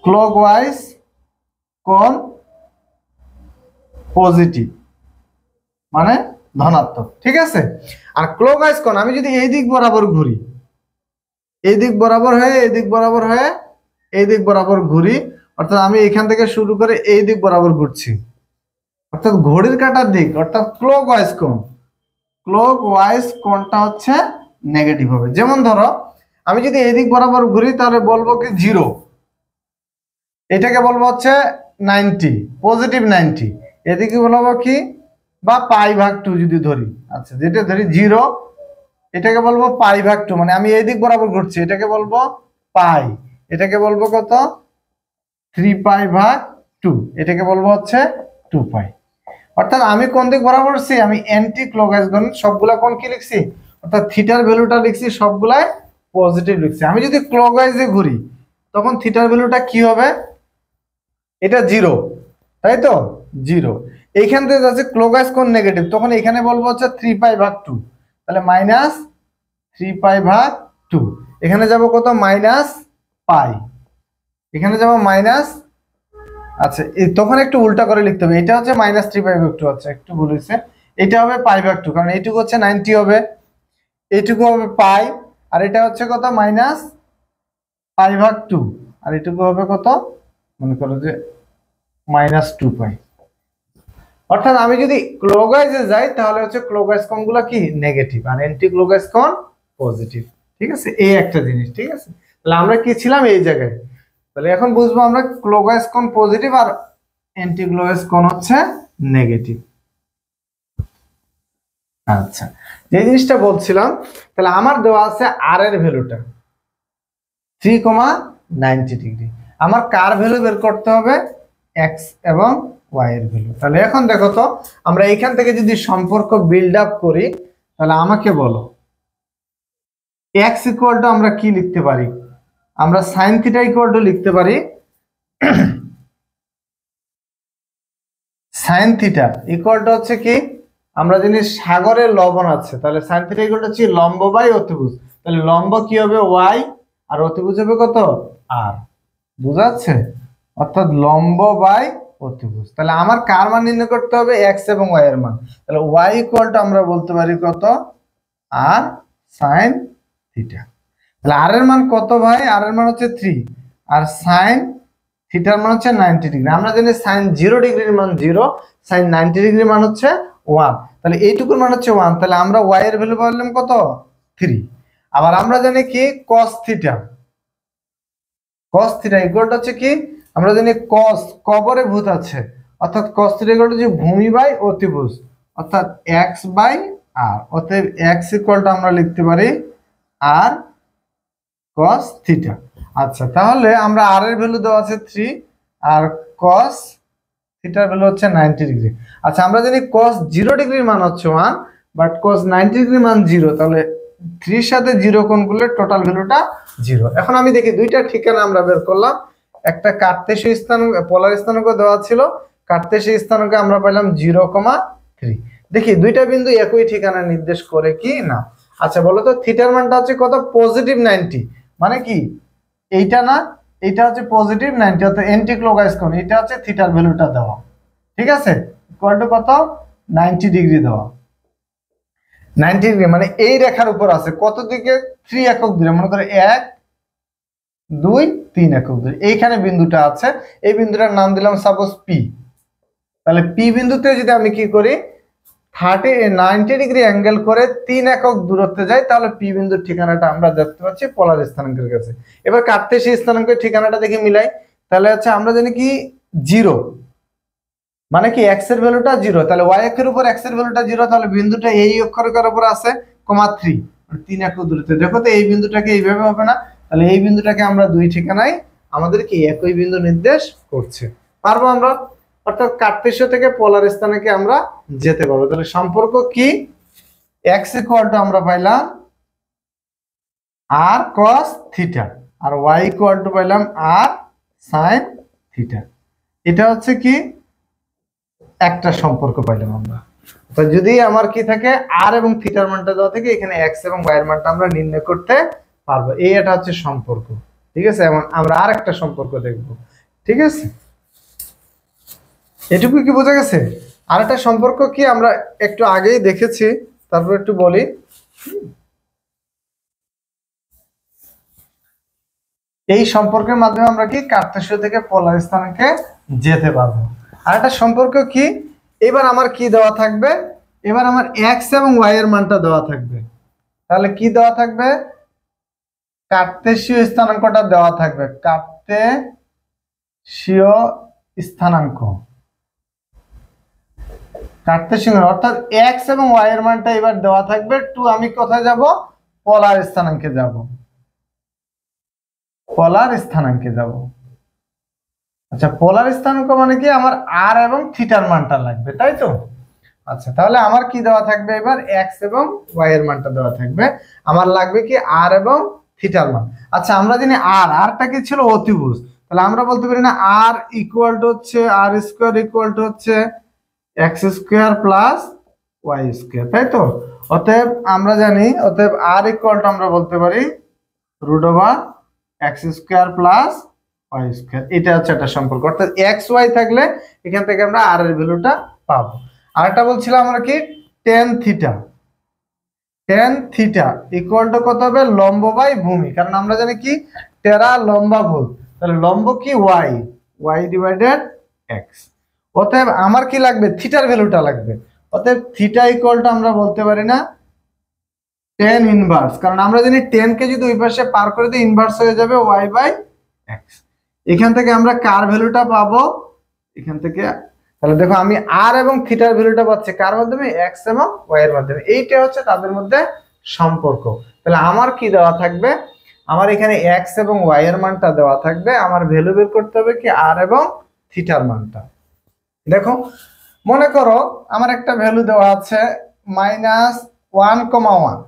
ক্লকওয়াইজ কোণ পজিটিভ মানে ধনাত্মক, ঠিক আছে? আর ক্লকওয়াইজ কোণ আমি যদি এই দিক বরাবর ঘুরি, এই দিক বরাবর হয়ে এই দিক বরাবর হয়ে এই দিক বরাবর ঘুরি, অর্থাৎ আমি এখান থেকে শুরু করে এই দিক বরাবর ঘুরছি, অর্থাৎ ঘড়ির কাঁটার দিক, অর্থাৎ ক্লকওয়াইজ কোণ, ক্লকওয়াইজ কোণটা হচ্ছে নেগেটিভ হবে। যেমন ধরো আমি যদি এই দিক বরাবর ঘুরি তাহলে বলবো কি 0, এটাকে বলবো হচ্ছে 90, পজিটিভ 90, এদিকে বলবো কি বা π/2 যদি ধরি, আচ্ছা যেটা ধরি 0, এটাকে বলবো π/2, মানে আমি এই দিক বরাবর ঘুরছি, এটাকে বলবো পাই, এটাকে বলবো কত 3π/2, এটাকে বলবো হচ্ছে 2π। অর্থাৎ আমি কোন দিক বরাবর করছি, আমি অ্যান্টি ক্লকওয়াইজ কোণ সবগুলা কোণ কি লিখছি, অর্থাৎ থিটার ভ্যালুটা লিখছি সবগুলাই পজিটিভ লিখছি। আমি যদি ক্লকওয়াইজে ঘুরি তখন থিটার ভ্যালুটা কি হবে, এটা 0, তাই তো 0, এইখান থেকে যাচ্ছে ক্লকওয়াইজ কোণ নেগেটিভ, তখন এখানে বলবো হচ্ছে 3π/2, তাহলে -3π/2, এখানে যাব কত -π, এখানে যাব মাইনাস, আচ্ছা তখন একটু উল্টা করে লিখতে হবে, এটা হচ্ছে -3π/2, আচ্ছা একটু ভুল হয়েছে, এটা হবে π/2, কারণ এইটুকু হচ্ছে 90 হবে, এইটুকু হবে পাই, আর এটা হচ্ছে কত -π/2, আর এইটুকু হবে কত মনে করো যে -2π। অর্থাৎ আমি যদি ক্লকওয়াইজে যাই তাহলে হচ্ছে ক্লকওয়াইজ কোণগুলো কি নেগেটিভ আর অ্যান্টি ক্লকওয়াইজ কোণ পজিটিভ, ঠিক আছে? এই একটা জিনিস, ঠিক আছে? তাহলে আমরা কি ছিলাম এই জায়গায়, তাহলে এখন বুঝবো আমরা ক্লকওয়াইজ কোণ পজিটিভ আর অ্যান্টি ক্লকওয়াইজ কোণ হচ্ছে নেগেটিভ। আচ্ছা যে জিনিসটা বলছিলাম, তাহলে আমার দেওয়া আছে আর এর ভ্যালুটা 3,90 ডিগ্রি, আমার কার ভ্যালু বের করতে হবে এক্স এবং ওয়াই এর ভ্যালু। তাহলে এখন দেখো তো আমরা এখান থেকে যদি সম্পর্ক বিল্ড আপ করি, তাহলে আমাকে বলো এক্স ইকুয়াল টু আমরা কি লিখতে পারি, আমরা সাইন থিটা ইকুয়াল টু লিখতে পারি সাইন থিটা ইকুয়াল টু হচ্ছে কি, আমরা জানি সাগরের লবণ আছে, তাহলে সাইন থিটা ইকুয়াল টু হচ্ছে লম্ব বাই অতিভুজ, তাহলে লম্ব কি হবে ওয়াই আর অতিভুজ হবে কত আর, বুঝা যাচ্ছে? অর্থাৎ লম্ব বাই অতিভুজ। তাহলে আমার কার মান নির্ণয় করতে হবে এক্স এবং ওয়াই এর মান, তাহলে ওয়াই ইকুয়াল টু আমরা বলতে পারি কত আর সাইন থিটা। তাহলে আর এর মান কত ভাই, আর এর মান হচ্ছে 3 আর সাইন থিটার মান হচ্ছে 90 ডিগ্রি। আমরা জানি সাইন 0 ডিগ্রির মান 0, সাইন 90 ডিগ্রির মান হচ্ছে 1, তাহলে এইটুকুর মান হচ্ছে 1, তাহলে আমরা ওয়াই এর ভ্যালু পাইলাম কত 3। আবার আমরা জানি কি cos theta, cos theta equal to হচ্ছে কি, আমরা জানি cos কবরে ভূত আছে, অর্থাৎ cos থিটা ইকুয়াল টু যে ভূমি বাই অতিভুজ, অর্থাৎ x বাই r, অতএব x ইকুয়াল টু আমরা লিখতে পারি r cos থিটা। আচ্ছা তাহলে আমরা r এর ভ্যালু দেওয়া আছে 3 আর cos থিটার ভ্যালু হচ্ছে 90 ডিগ্রি। আচ্ছা আমরা জানি cos 0 ডিগ্রির মান হচ্ছে 1 বাট cos 90 ডিগ্রির মান 0, তাহলে 3 এর সাথে 0 কোণ করলে টোটাল ভ্যালুটা 0। এখন আমি দেখি দুইটা ঠিকানা আমরা বের করলাম, একটা কার্তেশীয় স্থানাঙ্ক পোলার স্থানাঙ্ক দেওয়া ছিল, কার্তেশীয় স্থানাঙ্কে আমরা পেলাম 0,3। দেখি দুইটা বিন্দু একই ঠিকানা নির্দেশ করে কি না। আচ্ছা বলো তো থিটার মানটা হচ্ছে কত পজিটিভ 90, মানে কি এইটা না, এটা হচ্ছে পজিটিভ 90, অর্থাৎ অ্যান্টি ক্লকওয়াইজ কোণ, এটা হচ্ছে থিটার ভ্যালুটা দেওয়া, ঠিক আছে? ইকুয়াল টু কত 90 ডিগ্রি দেওয়া, 90 ডিগ্রি মানে এই রেখার উপর আছে কত দিকে 3 একক দূরে, মনে করে 1 2 3 একক দূরে এইখানে বিন্দুটা আছে, এই বিন্দুটার নাম দিলাম সাপোজ পি। তাহলে পি বিন্দুতে যদি আমি কি করি 90 ডিগ্রি অ্যাঙ্গেল করে 3 একক দূরত্বে যাই, তাহলে পি বিন্দুর ঠিকানাটা আমরা দেখতে পাচ্ছি পোলার স্থানাঙ্কের কাছে। এবার কার্তেশীয় স্থানাঙ্কের ঠিকানাটা দেখে মিলাই, তাহলে হচ্ছে আমরা জানি কি 0, মানে কি x এর ভ্যালুটা 0, তাহলে y অক্ষের উপর x এর ভ্যালুটা 0, তাহলে বিন্দুটা এই অক্ষরের উপর আছে 3, 3 একক দূরত্বে। দেখো তো এই বিন্দুটাকে এইভাবে হবে না, তাহলে এই বিন্দুটাকে আমরা দুই ঠিকানায় আমাদের কি একই বিন্দু নির্দেশ করছে, পারবো আমরা। অর্থাৎ কার্তেশীয় থেকে পোলার স্থানে আমরা যেতে পারবো। তাহলে সম্পর্ক কি, x = আমরা পাইলাম r cos থিটা, আর y = পাইলাম r sin থিটা। এটা হচ্ছে কি একটা সম্পর্ক পাইলাম আমরা। তো যদি আমার কি থাকে r এবং থিটার মানটা দেওয়া থাকে, এখানে x এবং y এর মানটা আমরা নির্ণয় করতে পারবো। এটা হচ্ছে সম্পর্ক, ঠিক আছে। এখন আমরা আর একটা সম্পর্ক দেখব, ঠিক আছে। এটুকু কি বোঝা গেছে? আর একটা সম্পর্ক কি আমরা একটু আগেই দেখেছি, তারপর একটু বলি। এই সম্পর্কের মাধ্যমে আমরা কি কার্তেশীয় থেকে পোলার স্থানে যেতে পারবো। আর একটা সম্পর্ক কি, এবার আমার কি দেওয়া থাকবে, এবার আমার x এবং y এর মানটা দেওয়া থাকবে। তাহলে কি দেওয়া থাকবে, কার্তেশীয় স্থানাঙ্কটা দেওয়া থাকবে, কার্তেশীয় স্থানাঙ্ক, কার্তেশীয় অর্থাৎ x এবং y এর মানটা এবার দেওয়া থাকবে। টু আমি কোথায় যাব, পোলার স্থানাঙ্কে যাব, পোলার স্থানাঙ্কে যাব। আচ্ছা, পোলার স্থানাঙ্ক মানে কি আমার r এবং থিটার মানটা লাগবে, তাই তো। আচ্ছা, তাহলে আমার কি দেওয়া থাকবে, এবার x এবং y এর মানটা দেওয়া থাকবে, আমার লাগবে কি r এবং থিটার মান। আচ্ছা, আমরা জানি rটা কি ছিল অতিভুজ, তাহলে আমরা বলতে পারি না r = হচ্ছে r² হচ্ছে x² প্লাস y², তাই তো। অতএব আমরা জানি, অতএব r = আমরা বলতে পারি √x² প্লাস y²। এটা হচ্ছে একটা সম্পর্ক, অর্থাৎ x y থাকলে এখান থেকে আমরা r এর ভ্যালুটা পাবো। আরেকটা বলছিলাম আমরা কি tan থিটা, tan থিটা = কত হবে, লম্ব বাই ভূমি। কারণ আমরা জানি কি টেরা লম্বাভুজ, তাহলে লম্ব কি y/x। অতএব আমার কি লাগবে, থিটার ভ্যালুটা লাগবে। অতএব থিটা = আমরা বলতে পারি না tan ইনভার্স, কারণ আমরা জানি tan কে যদি ওই পাশে পার করে দিই ইনভার্স হয়ে যাবে y/x। এখান থেকে আমরা কার ভ্যালুটা পাবো, এখান থেকে। তাহলে দেখো আমি r এবং থিটার ভ্যালুটা পাচ্ছি কার মাধ্যমে, x এবং y এর মাধ্যমে। এইটা হচ্ছে তাদের মধ্যে সম্পর্ক। তাহলে আমার কি দেওয়া থাকবে, আমার এখানে x এবং y এর মানটা দেওয়া থাকবে, আমার ভ্যালু বের করতে হবে কি r এবং থিটার মানটা। দেখো মনে করো আমার একটা ভ্যালু দেওয়া আছে -1,1,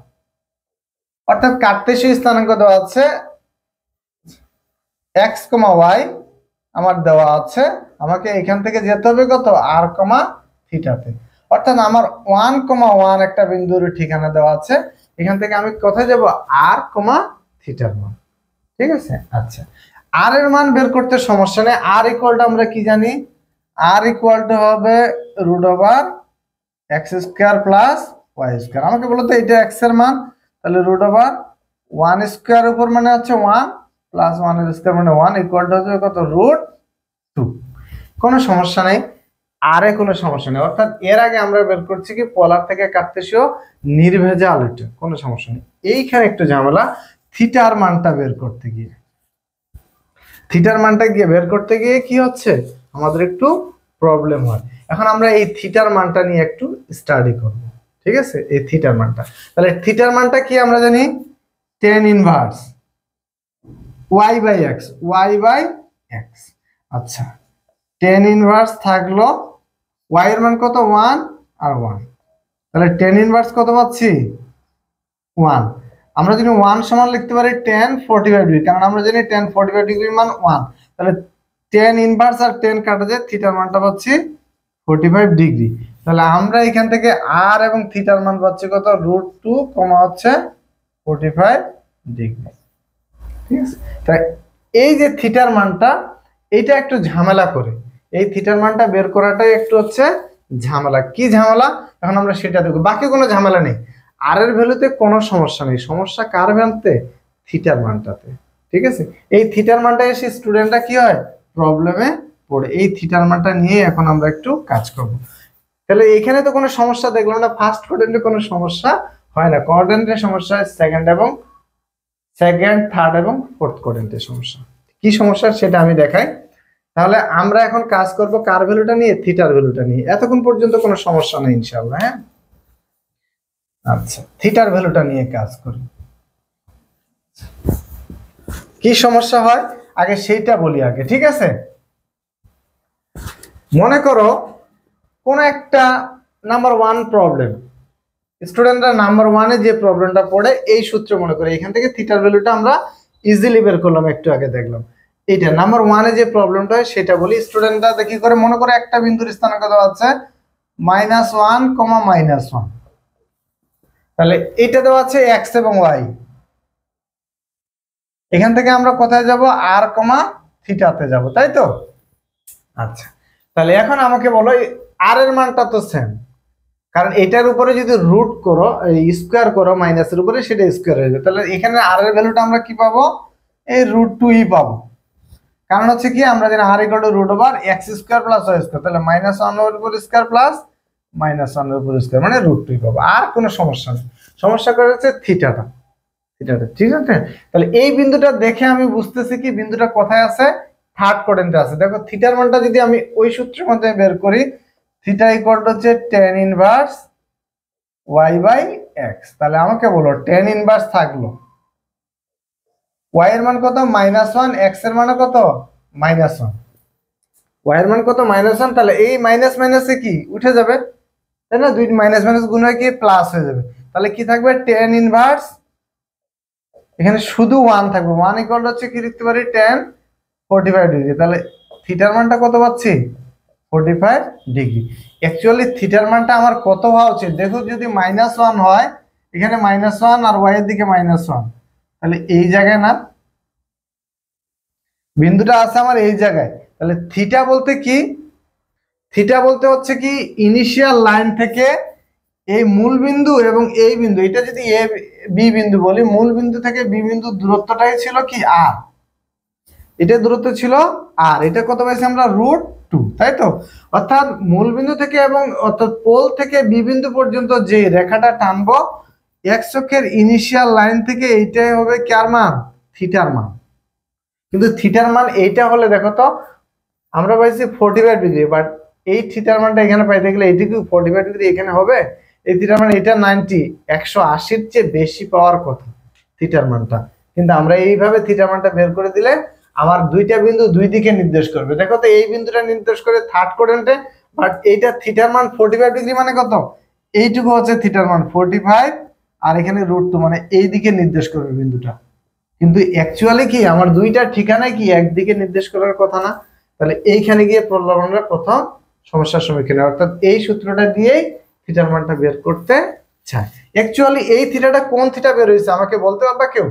অর্থাৎ কার্তেশীয় স্থানাঙ্ক দেওয়া আছে x, y আমার দেওয়া আছে, আমাকে এখান থেকে যেতে হবে কত, r, থিটাতে। অর্থাৎ আমার 1,1 একটা বিন্দুর ঠিকানা দেওয়া আছে, এখান থেকে আমি কোথায় যাব, r, থিটার মান, ঠিক আছে। আচ্ছা, r এর মান বের করতে সমস্যা নেই। r = আমরা কি জানি, r = হবে √x² প্লাস y²। আমাকে বলো তো এটা x এর মান, তাহলে √1² উপর মানে হচ্ছে 1 প্লাস 1² মানে 1 = কত, √2। কোনো সমস্যা নেই, আর কোনো সমস্যা নেই। অর্থাৎ এর আগে আমরা বের করছি কি পোলার থেকে কার্তেশীয় নির্ভেজাল, এটা কোনো সমস্যা নেই। এইখানে একটু ঝামেলা, থিটার মানটা বের করতে গিয়ে, থিটার মানটা বের করতে গিয়ে কি হচ্ছে, আমাদের একটু প্রবলেম হয়। এখন আমরা এই থিটার মানটা নিয়ে একটু স্টাডি করব, ঠিক আছে। এই থিটার মানটা, তাহলে থিটার মানটা কি আমরা জানি tan ইনভার্স y/x, y/x। আচ্ছা, tan ইনভার্স থাকলো, y এর মান কত, 1 আর 1, তাহলে tan ইনভার্স কত পাচ্ছি, 1। আমরা যদি 1 সমান লিখতে পারি tan 45 ডিগ্রি, কারণ আমরা জানি tan 45 ডিগ্রির মান 1। তাহলে tan ইনভার্স আর tan কাটা যায়, থিটার মানটা পাচ্ছি 45 ডিগ্রি। তাহলে আমরা এখান থেকে r এবং থিটার মান পাচ্ছি কত, √2, হচ্ছে 45 ডিগ্রি, ঠিক আছে। তাই এই যে থিটার মানটা, এইটা একটু ঝামেলা করে, এই থিটার মানটা বের করাটাই একটু হচ্ছে ঝামেলা। কি ঝামেলা, এখন আমরা সেটা দেখব। বাকি কোনো ঝামেলা নেই, আর এর ভ্যালুতে কোনো সমস্যা নেই, সমস্যা কার ভ্যালুতে, থিটার মানটাতে, ঠিক আছে। এই থিটার মানটা এসে স্টুডেন্টরা কি হয়, প্রবলেমে পড়ে। এই থিটার মানটা নিয়ে এখন আমরা একটু কাজ করব। তাহলে এখানে তো কোনো সমস্যা দেখলাম না, ফার্স্ট কোয়াড্রেন্টে কোনো সমস্যা হয় না, কোয়াড্রেন্টের সমস্যা হয় সেকেন্ড, থার্ড এবং ফোর্থ কোয়াড্রেন্টের সমস্যা। কি সমস্যা সেটা আমি দেখাই। তাহলে আমরা এখন কাজ করব কার ভ্যালুটা নিয়ে, থিটার ভ্যালুটা নিয়ে। এতক্ষণ পর্যন্ত কোনো সমস্যা নেই ইনশাআল্লাহ। হ্যাঁ, আচ্ছা, থিটার ভ্যালুটা নিয়ে কাজ করি। কি সমস্যা হয় আগে সেইটা বলি আগে, ঠিক আছে? মনে করো কোন একটা নাম্বার 1 প্রবলেম, স্টুডেন্টরা নাম্বার 1 এ যে প্রবলেমটা পড়ে এই সূত্র মনে করে এখান থেকে থিটার ভ্যালুটা আমরা ইজিলি বের করলাম, একটু আগে দেখলাম। এইটা নাম্বার 1 এ যে প্রবলেমটা হয় সেটা বলি। স্টুডেন্টরা দেখি করে মনে করে একটা বিন্দুর স্থানাঙ্ক দেওয়া আছে -1, -1, তাহলে এটা দেওয়া আছে x এবং y। এখান থেকে আমরা কোথায় যাব, r, থিটাতে যাব, তাই তো? আচ্ছা, তাহলে এখন আমাকে বলো r এর মানটা তো সেম, কারণ এটার উপরে যদি রুট করো, স্কোয়ার করো মাইনাসের উপরে, সেটা স্কোয়ার হয়ে যাবে। তাহলে এখানে r এর ভ্যালুটা আমরা কি পাবো, এই √2 পাবো। কারণ হচ্ছে কি আমরা জানি r √x² + y², তাহলে -1 এর উপর স্কয়ার প্লাস -1 এর উপর স্কয়ার মানে √2 পাবো। আর কোনো সমস্যা নেই, সমস্যা করে হচ্ছে থিটাটা, ঠিক আছে? তাহলে এই বিন্দুটা দেখে আমি বুঝতেছি কি বিন্দুটা কোথায় আছে, থার্ড কোয়াড্রেন্টে আছে। দেখো থিটার মানটা যদি আমি ওই সূত্রের মধ্যে বের করি, থিটা হচ্ছে tan ইনভার্স y/x। তাহলে আমাকে বলো tan ইনভার্স থাকলো, y এর মান কত, -1, x এর মান কত, -1, y এর মান কত, -1। তাহলে এই মাইনাস মাইনাসে কি উঠে যাবে, তাই না? দুই মাইনাস মাইনাস গুণ হয়ে কি প্লাস হয়ে যাবে। তাহলে কি থাকবে, tan ইনভার্স, এখানে শুধু 1 থাকবে। 1 হচ্ছে কি লিখতে পারি, tan 45 ডিগ্রি। তাহলে থিটার মানটা কত পাচ্ছি, 45 ডিগ্রি। অ্যাকচুয়ালি থিটার মানটা আমার কত হওয়া উচিত, দেখো যদি -1 হয়, এখানে -1 আর y এর দিকে -1, তাহলে এই জায়গায় না, বিন্দুটা আছে আমার এই জায়গায়। তাহলে থিটা বলতে কি, থিটা বলতে হচ্ছে কি ইনিশিয়াল লাইন থেকে এই মূল বিন্দু এবং এই বিন্দু, এটা যদি এ বি বিন্দু বলি, মূল বিন্দু থেকে বি বিন্দুর দূরত্বটাই ছিল কি আর, এটা দূরত্ব ছিল আর, এটা কত পাইছি আমরা, √2, তাই তো? অর্থাৎ মূল বিন্দু থেকে এবং অর্থাৎ পোল থেকে বি বিন্দু পর্যন্ত যে রেখাটা টানবো এক্স অক্ষের ইনিশিয়াল লাইন থেকে, এইটাই হবে কার মান, থিটার মান। কিন্তু থিটার মান এইটা হলে দেখো তো আমরা পাইছি 45 ডিগ্রি, বাট এই থিটার মানটা এখানে পাইতে গেলে এইটুকু 45 ডিগ্রি এখানে হবে, এই থিটার মান এটা 90, 180-র চেয়ে বেশি পাওয়ার কথা থিটার মানটা। কিন্তু আমরা এইভাবে থিটার মানটা বের করে দিলে আমার দুইটা বিন্দু দুই দিকে নির্দেশ করবে। দেখো তো এই বিন্দুটা নির্দেশ করে থার্ড কোয়াড্রেন্টে, বাট এইটা থিটার মান 45 ডিগ্রি মানে কত, এইটুকু হচ্ছে থিটার মান 45, আর এখানে √2 মানে এই দিকে নির্দেশ করবে বিন্দুটা। কিন্তু অ্যাকচুয়ালি কি আমার দুইটা ঠিকানায় কি একদিকে নির্দেশ করার কথা না। তাহলে এইখানে গিয়ে আমরা প্রথম সমস্যার সম্মুখীন, অর্থাৎ এই সূত্রটা দিয়েই থিটার মানটা বের করতে চাই। অ্যাকচুয়ালি এই থিটাটা কোন থিটা বের হয়েছে আমাকে বলতে পারবা কেউ?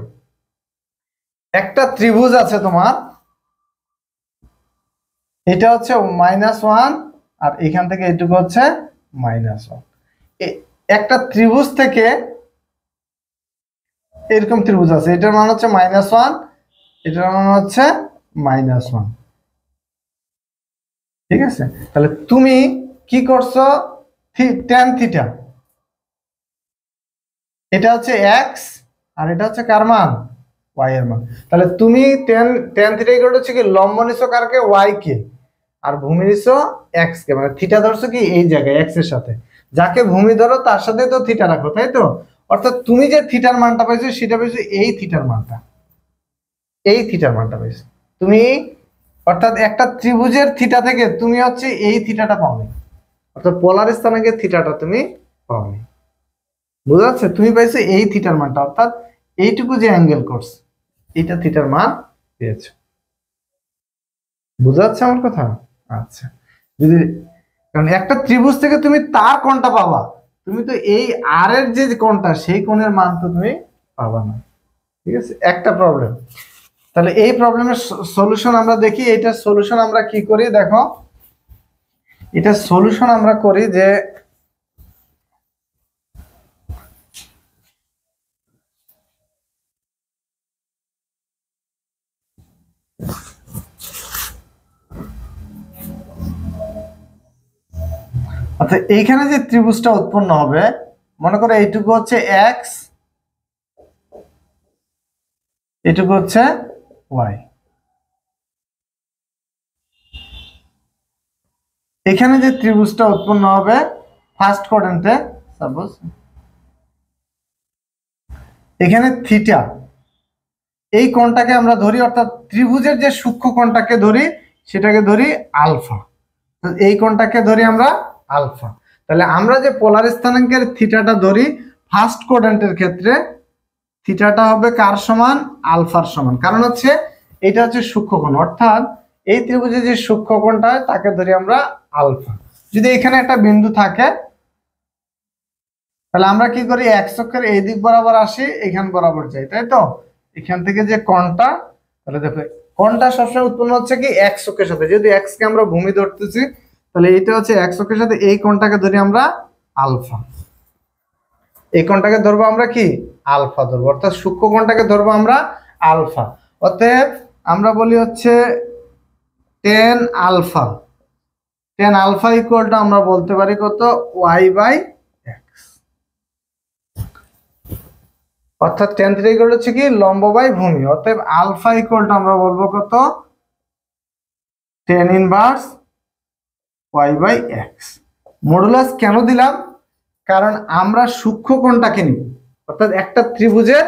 একটা ত্রিভুজ আছে তোমার, এটা হচ্ছে -1 আর এখান থেকে এটুকু হচ্ছে -1। একটা ত্রিভুজ থেকে এরকম ত্রিভুজ আছে, এটার মান হচ্ছে -1, এটার মান হচ্ছে -1, ঠিক আছে? তাহলে তুমি কি করছো, tan থিটা, এটা হচ্ছে x আর এটা হচ্ছে কার মান, y এর মান। তাহলে তুমি tan থিটা ইকুয়াল হচ্ছে কি লম্ব নিছো কারকে, y কে, আর ভূমি নিছো x কে, মানে থিটা ধরছো কি এই জায়গায় x এর সাথে, যাকে ভূমি ধরো তার সাথে তো থিটা রাখো, তাই তো? অর্থাৎ তুমি যে থিটার মানটা পাইছো সেটা পাইছো এই থিটার মানটা, এই থিটার মানটা পাইছো তুমি। অর্থাৎ একটা ত্রিভুজের থিটা থেকে তুমি হচ্ছে এই থিটাটা পাওনি, অর্থাৎ পোলার স্থানাঙ্কের থিটাটা তুমি পাওনি। বুঝা যাচ্ছে? তুমি পাইছো এই থিটার মানটা, অর্থাৎ এইটুকু যে অ্যাঙ্গেল কোর্স এটা থিটার মান পেয়েছো। বুঝা যাচ্ছে আমার কথা? আচ্ছা, যদি কারণ একটা ত্রিভুজ থেকে তুমি তার কোণটা পাবা, তুমি তো এই আর এর যে কোণটা সেই কোণের মান তো তুমি পাবা না, ঠিক আছে? একটা প্রবলেম। তাহলে এই প্রবলেমের সলিউশন আমরা দেখি, এইটার সলিউশন আমরা কি করি দেখো, এটার সলিউশন আমরা করি যে আচ্ছা, এইখানে যে ত্রিভুজটা উৎপন্ন হবে মনে করো এইটুকু হচ্ছে x, এটুকু হচ্ছে y। এখানে যে ত্রিভুজটা উৎপন্ন হবে ফার্স্ট কোয়াড্রেন্টে, সাপোজ এখানে থিটা, এই কোণটাকে আমরা ধরি, অর্থাৎ ত্রিভুজের যে সূক্ষ্ম কোণটাকে ধরি সেটাকে ধরি আলফা। এই কোণটাকে ধরি আমরা আলফা। তাহলে আমরা যে পোলার স্থানাঙ্কের থিটাটা ধরি ফার্স্ট কোয়াড্রেন্টের ক্ষেত্রে, থিটাটা হবে কার সমান? আলফার সমান। কারণ হচ্ছে এটা হচ্ছে সূক্ষ্ম কোণ, অর্থাৎ এই ত্রিভুজের যে সূক্ষ্ম কোণটা হয় তাকে ধরি আমরা আলফা। যদি এখানে একটা বিন্দু থাকে তাহলে আমরা কি করি, এক্স অক্ষের এই দিক বরাবর আসি, এখান বরাবর যাই, তাই তো? এখান থেকে যে কোণটা, তাহলে দেখো কোণটা সবসময় উৎপন্ন হচ্ছে কি এক্স অক্ষের সাথে। যদি এক্স কে আমরা ভূমি ধরতেছি তাহলে এইটা হচ্ছে এক্স অক্ষের সাথে, এই কোণটাকে ধরি আমরা আলফা। এই কোণটাকে ধরবো আমরা কি আলফা ধরবো, অর্থাৎ সূক্ষ্ম কোণটাকে ধরবো আমরা আলফা। অতএব আমরা বলি হচ্ছে tan alpha. Tan alpha equal to আমরা বলতে পারি কত? Y by x. অর্থাৎ টেন থিটা ইকুয়াল হচ্ছে কি লম্ব বাই ভূমি। অতএব আলফা ইকুয়াল টু আমরা বলবো কত? Tan inverse y by x. Modulus কেন দিলাম? কারণ আমরা সূক্ষ্ম কোণটাকে নিব, অর্থাৎ একটা ত্রিভুজের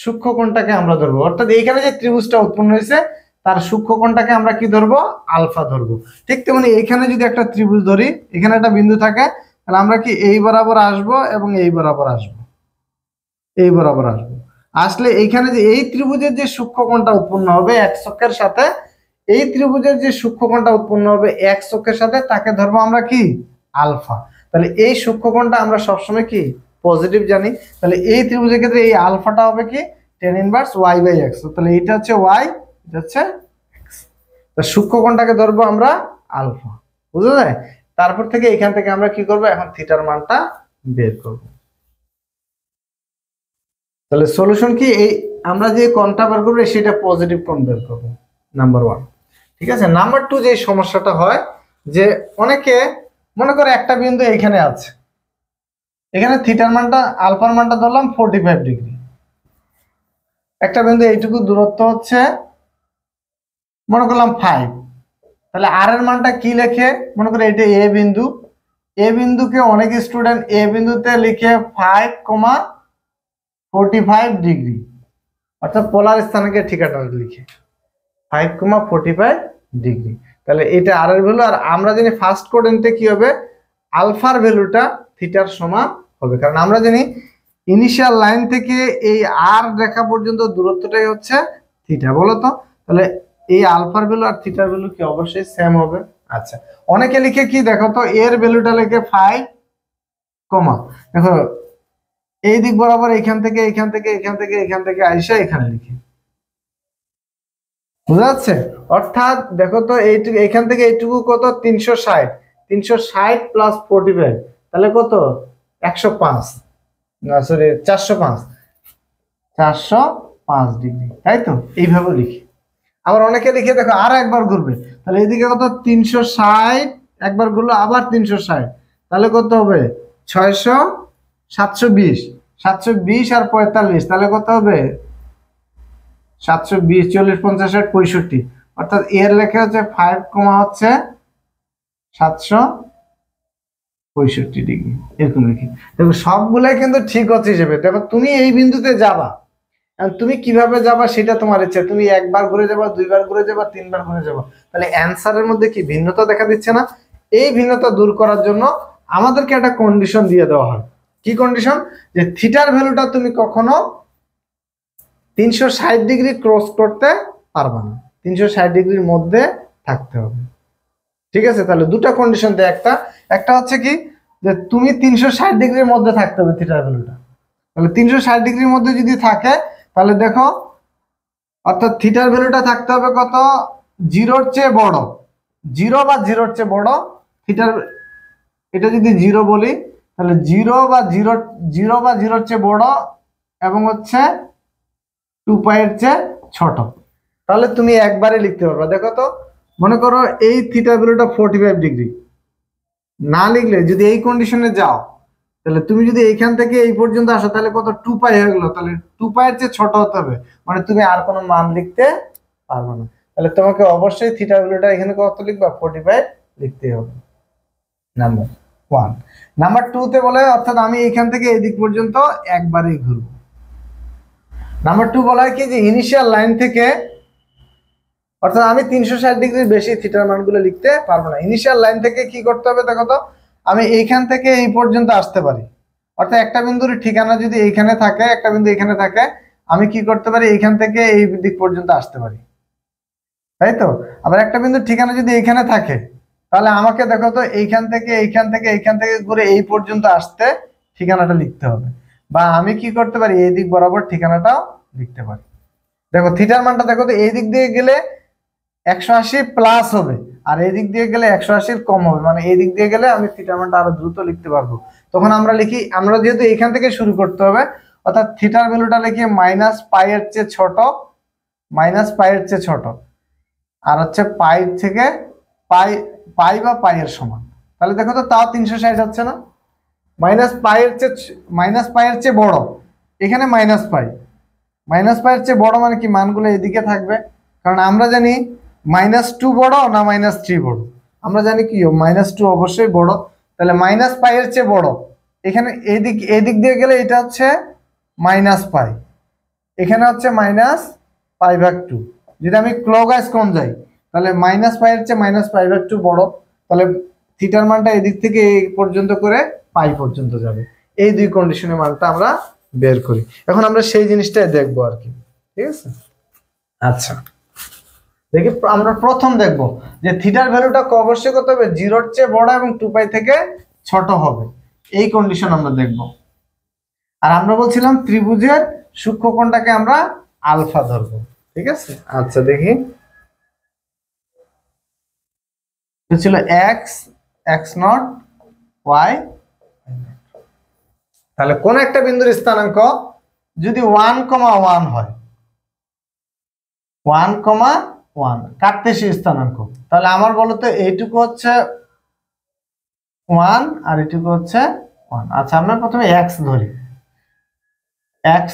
সূক্ষ্ম কোণটাকে আমরা ধরবো। অর্থাৎ এইখানে যে ত্রিভুজটা উৎপন্ন হয়েছে তার সূক্ষ্ম কোণটাকে আমরা কি ধরবো? আলফা ধরবো। ঠিক তেমনি এইখানে যদি একটা ত্রিভুজ ধরি, এখানে একটা বিন্দু থাকে, তাহলে আমরা কি এই বরাবর আসবো এবং এই বরাবর আসবো, এই বরাবর আসবো। আসলে এইখানে যে এই ত্রিভুজের যে সূক্ষ্ম কোণটা উৎপন্ন হবে এক্স অক্ষের সাথে, এই ত্রিভুজের যে সূক্ষ্ম কোণটা উৎপন্ন হবে এক্স অক্ষের সাথে, তাকে ধরবো আমরা কি আলফা। তাহলে এই সূক্ষ্ম কোণটা আমরা সবসময় কি পজিটিভ জানি। তাহলে এই ত্রিভুজের ক্ষেত্রে এই আলফাটা হবে কি tan inverse y by x. তাহলে এটা হচ্ছে ওয়াই, এটা হচ্ছে এক্স। তো সূক্ষ্ম কোণটাকে ধরবো আমরা আলফা, বুঝা যায়? তারপর থেকে এখান থেকে আমরা কি করব, এখন থিটার মানটা বের করব। তাহলে সলিউশন কি, এই আমরা যে কোণটা বের করবো সেটা পজিটিভ কোণ বের করবো, নাম্বার 1। ঠিক আছে। নাম্বার 2 যে সমস্যাটা হয় যে অনেকে মনে করে একটা বিন্দু এখানে আছে, এখানে থিটার মানটা আলফার মানটা ধরলাম 45 ডিগ্রি, একটা বিন্দু এইটুকু দূরত্ব হচ্ছে মনে করলাম 5। তাহলে আর এর মানটা কি লেখে? মনে করে এটা এ বিন্দু, এ বিন্দুকে অনেক স্টুডেন্ট এ বিন্দুতে লিখে 5,45 ডিগ্রি, অর্থাৎ পোলার স্থানাঙ্কে ঠিকানা লিখে 5,45 ডিগ্রি। তাহলে এটা আর এর ভ্যালু। আর আমরা জানি ফার্স্ট কোয়াড্রেন্টে কি হবে, আলফার ভ্যালুটা থিটার সমান হবে, কারণ আমরা জানি ইনিশিয়াল লাইন থেকে এই আর রেখা পর্যন্ত দূরত্বটাই হচ্ছে থিটা। বলো তো, তাহলে এই আলফার ভ্যালু আর থিটার ভ্যালু কি অবশ্যই সেম হবে। আচ্ছা, অনেকে লিখে কি দেখো তো, এর ভ্যালুটা লিখে 5, দেখো এই দিক বরাবর এখান থেকে এখান থেকে এখান থেকে এখান থেকে আইসা এখানে লিখে, বুঝা যাচ্ছে? অর্থাৎ দেখো তো এইটুকু এখান থেকে এইটুকু কত, 360, 360 প্লাস 45 তাহলে কত, 105, না সরি 405, 405 ডিগ্রি, তাই তো? এইভাবে লিখি। আবার অনেকে লিখে দেখো আর একবার ঘুরবে, তাহলে এইদিকে কত, 360 একবার ঘুরলো, আবার 360, তাহলে কত হবে 600, 720, 720 আর 45 তাহলে কত হবে 720, 40, 50, 60, 65। অর্থাৎ এর লেখা হচ্ছে 5, হচ্ছে 765 ডিগ্রি, এরকম লিখি। দেখো সবগুলাই কিন্তু ঠিক হচ্ছে হিসেবে। দেখো তুমি এই বিন্দুতে যাবা, তুমি কিভাবে যাবা সেটা তোমার ইচ্ছা, তুমি একবার ঘুরে যাবা, দুইবার ঘুরে যাবা, তিনবার ঘুরে যাবা, তাহলে অ্যান্সারের মধ্যে কি ভিন্নতা দেখা দিচ্ছে না? এই ভিন্নতা দূর করার জন্য আমাদেরকে একটা কন্ডিশন দিয়ে দেওয়া হয়। কি কন্ডিশন? যে থিটার ভ্যালুটা তুমি কখনো 360 ডিগ্রি ক্রস করতে পারবে না, 360 ডিগ্রির মধ্যে থাকতে হবে। ঠিক আছে। তাহলে দুটা কন্ডিশন দেয়, একটা হচ্ছে কি যে তুমি 360 ডিগ্রির মধ্যে থাকতে হবে থিটার ভ্যালুটা। তাহলে 360 ডিগ্রির মধ্যে যদি থাকে তাহলে দেখো, অর্থাৎ থিটার ভ্যালুটা থাকতে হবে কত, 0-র চেয়ে বড়, 0 বা 0-র চেয়ে বড় থিটার। এটা যদি 0 বলি তাহলে 0 বা 0-র চেয়ে বড় এবং হচ্ছে 2π এর চেয়ে ছোট, তাহলে তুমি একবারে লিখতে পারবে। দেখো তো, মনে করো এই থিটা ভ্যালুটা 45 ডিগ্রি, না লিখলে যদি এই কন্ডিশনে যাও তাহলে তুমি যদি এইখান থেকে এই পর্যন্ত আসো তাহলে কত, 2π হয়ে গেল, তাহলে 2π এর চেয়ে ছোট হতে হবে, মানে তুমি আর কোনো মান লিখতে পারবে না। তাহলে তোমাকে অবশ্যই থিটা ভ্যালুটা এখানে কত লিখবা, 45 লিখতে হবে। নাম্বার 1। নাম্বার 2 তে বলে অর্থাৎ আমি এখান থেকে এই দিক পর্যন্ত একবারই ঘুরব। নাম্বার 2 বলা হয় কি যে ইনিশিয়াল লাইন থেকে, অর্থাৎ আমি 360 ডিগ্রির বেশি থিটার মানগুলো লিখতে পারবো না। ইনিশিয়াল লাইন থেকে কি করতে হবে দেখো তো, আমি এইখান থেকে এই পর্যন্ত আসতে পারি। অর্থাৎ একটা বিন্দুর ঠিকানা যদি এইখানে থাকে, একটা বিন্দু এখানে থাকে, আমি কি করতে পারি এইখান থেকে এই দিক পর্যন্ত আসতে পারি, তাই তো। আবার একটা বিন্দুর ঠিকানা যদি এইখানে থাকে, তাহলে আমাকে দেখো তো এইখান থেকে এইখান থেকে ঘুরে এই পর্যন্ত আসতে ঠিকানাটা লিখতে হবে। বা আমি কি করতে পারি, এই দিক বরাবর ঠিকানাটাও লিখতে পারি। দেখো থিটার মানটা দেখো তো, এই দিক দিয়ে গেলে 180 প্লাস হবে, আর এই দিক দিয়ে গেলে 180 কম হবে, মানে এই দিক দিয়ে গেলে আমি থিটার মানটা আরো দ্রুত লিখতে পারবো। তখন আমরা লিখি, আমরা যেহেতু এখান থেকে শুরু করতে হবে, অর্থাৎ থিটার ভ্যালুটা লিখি মাইনাস পাই এর চেয়ে ছোট, মাইনাস পাই এর চেয়ে ছোট, আর হচ্ছে পাই থেকে পাই, পাই বা পাই এর সমান। তাহলে দেখো তো তাও 360 হচ্ছে না। মাইনাস পাই এর চেয়ে, মাইনাস পাই এর চেয়ে বড়, এখানে মাইনাস পাই, মাইনাস পাই এর চেয়ে বড় মানে কি মানগুলো এদিকে থাকবে। কারণ আমরা জানি -2 বড় না -3 বড়, আমরা জানি কি -2 অবশ্যই বড়। তাহলে মাইনাস পাই এর চেয়ে বড়, এখানে এদিক দিয়ে গেলে এটা হচ্ছে মাইনাস পাই, এখানে হচ্ছে -π/2। যদি আমি ক্লকওয়াইজ কোণ যাই, তাহলে মাইনাস পাই এর চেয়ে -π/2 বড়, তাহলে থিটার মানটা এদিক থেকে এই পর্যন্ত করে পাই পর্যন্ত যাবে। এই দুই কন্ডিশনের মানটা আমরা বের করি। এখন আমরা সেই জিনিসটাই দেখবো আর কি, ঠিক আছে। আচ্ছা দেখি, আমরা প্রথম দেখব যে থিটার ভ্যালুটা অবশ্যই কত হবে, 0-র চেয়ে বড় এবং 2π থেকে ছোট হবে, এই কন্ডিশন আমরা দেখব। আর আমরা বলছিলাম ত্রিভুজের সূক্ষ্মকোণটাকে আমরা আলফা ধরবো, ঠিক আছে। আচ্ছা দেখি, এটা ছিল x0 y, তাহলে কোন একটা বিন্দুর স্থানাঙ্ক যদি 1,1 হয়, 1,1 কার্তেশীয় স্থানাঙ্ক, তাহলে আমার বলতো এইটুকু হচ্ছে 1 আর এইটুকু হচ্ছে 1। আচ্ছা আমরা প্রথমে x ধরি, x,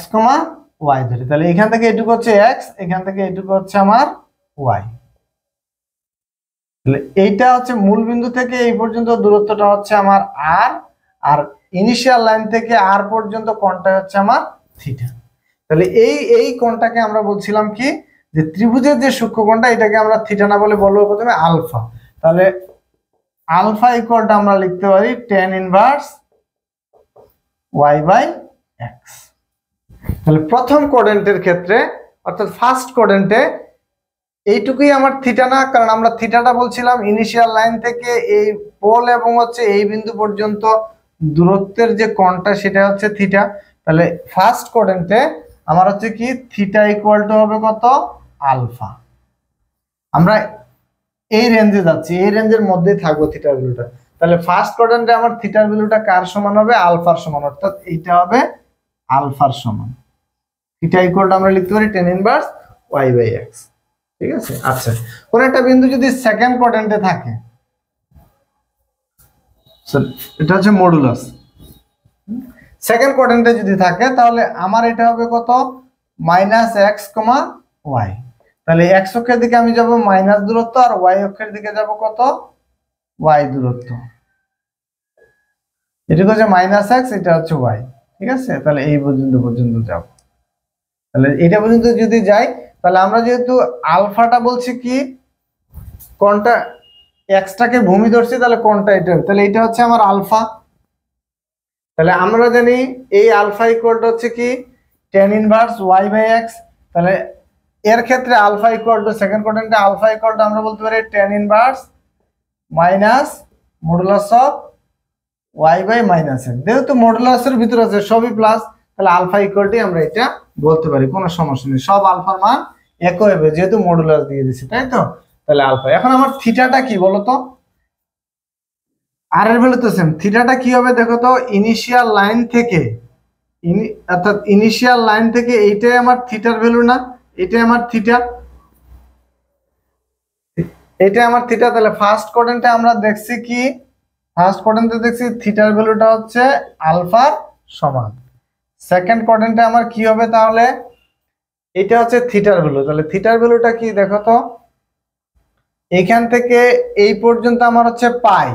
y ধরি, তাহলে এখান থেকে এইটুকু হচ্ছে x, এখান থেকে এইটুকু হচ্ছে আমার y। তাহলে এইটা হচ্ছে মূল বিন্দু থেকে এই পর্যন্ত দূরত্বটা হচ্ছে আমার r, আর ইনিশিয়াল লাইন থেকে r পর্যন্ত কোণটা হচ্ছে আমার থিটা। তাহলে এই কোণটাকে আমরা বলছিলাম কি যে ত্রিভুজের যে সূক্ষ্মকোণটা, এটাকে আমরা থিটা না বলে বলবো প্রথমে আলফা। তাহলে আলফা ইকুয়ালটা আমরা লিখতে পারি tan ইনভার্স y/x। তাহলে প্রথম কোঅর্ডিনেটের ক্ষেত্রে, অর্থাৎ ফার্স্ট কোঅর্ডিনেটে এইটুকুই আমার থিটা না, কারণ আমরা থিটাটা বলছিলাম ইনিশিয়াল লাইন থেকে এই পোল এবং হচ্ছে এই বিন্দু পর্যন্ত দূরত্বের যে কোণটা সেটা হচ্ছে থিটা। তাহলে ফার্স্ট কোঅর্ডিনেটে আমার হচ্ছে কি থিটা ইকুয়াল টু হবে কত, আলফা। আমরা এই রেঞ্জে যাচ্ছি, এই রেঞ্জের মধ্যেই থাকবো থিটার ভ্যালুটা। তাহলে ফার্স্ট কোঅর্ডিনেটে আমার থিটার ভ্যালুটা কার সমান হবে, আলফার সমান, অর্থাৎ এইটা হবে আলফার সমান। থিটা ইকুয়াল টু আমরা লিখতে পারি tan ইনভার্স y/x, ঠিক আছে। আচ্ছা কোন একটা বিন্দু যদি সেকেন্ড কোঅর্ডিনেটে থাকে, এটা হচ্ছে মডুলাস, সেকেন্ড কোঅর্ডিনেটে যদি থাকে তাহলে আমার এটা হবে কত, -x, y। তাহলে x অক্ষের দিকে আমি যাব মাইনাস দূরত্ব, আর y অক্ষের দিকে যাব কত, y দূরত্ব। এটা হচ্ছে -x, এটা হচ্ছে y, ঠিক আছে। তাহলে এই পর্যন্ত যাব। তাহলে এটা পর্যন্ত যদি যাই, তাহলে আমরা যেহেতু আলফাটা বলছি কি কোণটা, এক্সটাকে ভূমি ধরছি, তাহলে কোণটা এটা, তাহলে এটা হচ্ছে আমার আলফা। তাহলে আমরা জানি এই আলফা ইকুয়াল টু হচ্ছে কি tan ইনভার্স y/x। তাহলে এর ক্ষেত্রে আলফা ইকুয়াল টু, সেকেন্ড কোঅর্ডিনেটে আলফা ইকুয়াল টু আমরা বলতে পারি tan inverse minus modulus of y/-x। যেহেতু মডুলাসের ভিতরে আছে সবই প্লাস, তাহলে আলফা ইকুয়াল টু আমরা এটা বলতে পারি, কোনো সমস্যা নেই, সব আলফার মান একই হবে যেহেতু মডুলাস দিয়ে দিছি, তাই তো। তাহলে আলফা। এখন আমার থিটাটা কি বলতো, আর এর ভ্যালু তো সেম, থিটাটা কি হবে দেখো তো, ইনিশিয়াল লাইন থেকে, অর্থাৎ ইনিশিয়াল লাইন থেকে এইটাই আমার থিটার ভ্যালু না, এটাই আমার থিটা, এটা আমার থিটা। তাহলে ফার্স্ট কোঅর্ডিনেটে আমরা দেখছি কি, ফার্স্ট কোঅর্ডিনেটে দেখছি থিটার ভ্যালুটা হচ্ছে আলফার সমান। সেকেন্ড কোঅর্ডিনেটে আমার কি হবে, তাহলে এটা হচ্ছে থিটার ভ্যালু। তাহলে থিটার ভ্যালুটা কি দেখো তো, এইখান থেকে এই পর্যন্ত আমার হচ্ছে পাই,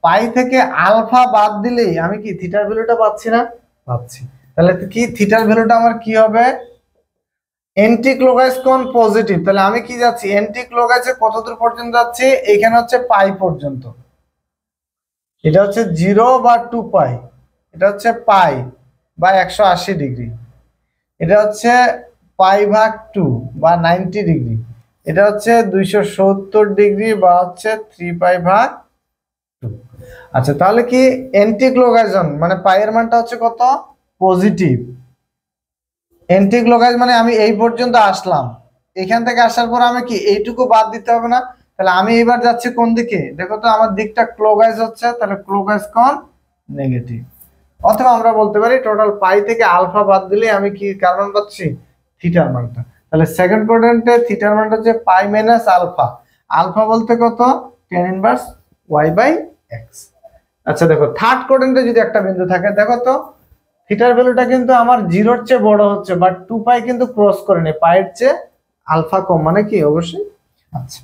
পাই থেকে আলফা বাদ দিলেই আমি কি থিটার ভ্যালুটা পাচ্ছি না? পাচ্ছি। তাহলে কি থিটার ভ্যালুটা আমার কি হবে? এন্টি ক্লকওয়াইজ কোণ পজিটিভ, তাহলে আমি কি যাচ্ছি এন্টি ক্লকওয়াইজে কত দূর পর্যন্ত যাচ্ছি? এখানে হচ্ছে পাই পর্যন্ত। এটা হচ্ছে 0 বা 2 পাই, এটা হচ্ছে পাই বা 180 ডিগ্রি, এটা হচ্ছে পাই ভাগ 2 বা 90 ডিগ্রি, এটা হচ্ছে 270 ডিগ্রি বা হচ্ছে 3 পাই ভাগ 2। আচ্ছা, তাহলে কি এন্টি ক্লকওয়াইজ মানে পাই এর মানটা হচ্ছে কত? পজিটিভ। এন্টি ক্লকওয়াইজ মানে আমি এই পর্যন্ত আসলাম, এখান থেকে আসার পর আমি কি এইটুকু বাদ দিতে হবে না? তাহলে আমি এবার যাচ্ছি কোন দিকে? দেখো তো আমার দিকটা ক্লকওয়াইজ হচ্ছে, তাহলে ক্লকওয়াইজ কোণ নেগেটিভ। অথবা আমরা বলতে পারি টোটাল পাই থেকে আলফা বাদ দিলে আমি কি কার মান পাচ্ছি? থিটার মানটা। তাহলে সেকেন্ড কোয়াড্রেন্টে থিটার মানটা হচ্ছে পাই মাইনাস আলফা। আলফা বলতে কত? tan inverse y by x। আচ্ছা দেখো, থার্ড কোয়াড্রেন্টে যদি একটা বিন্দু থাকে, দেখো তো থিটার ভ্যালুটা কিন্তু আমার 0-র চেয়ে বড় হচ্ছে, বাট 2 পাই কিন্তু ক্রস করে নেই, পাইয়ের চেয়ে আলফা কম, মানে কি অবশ্যই। আচ্ছা,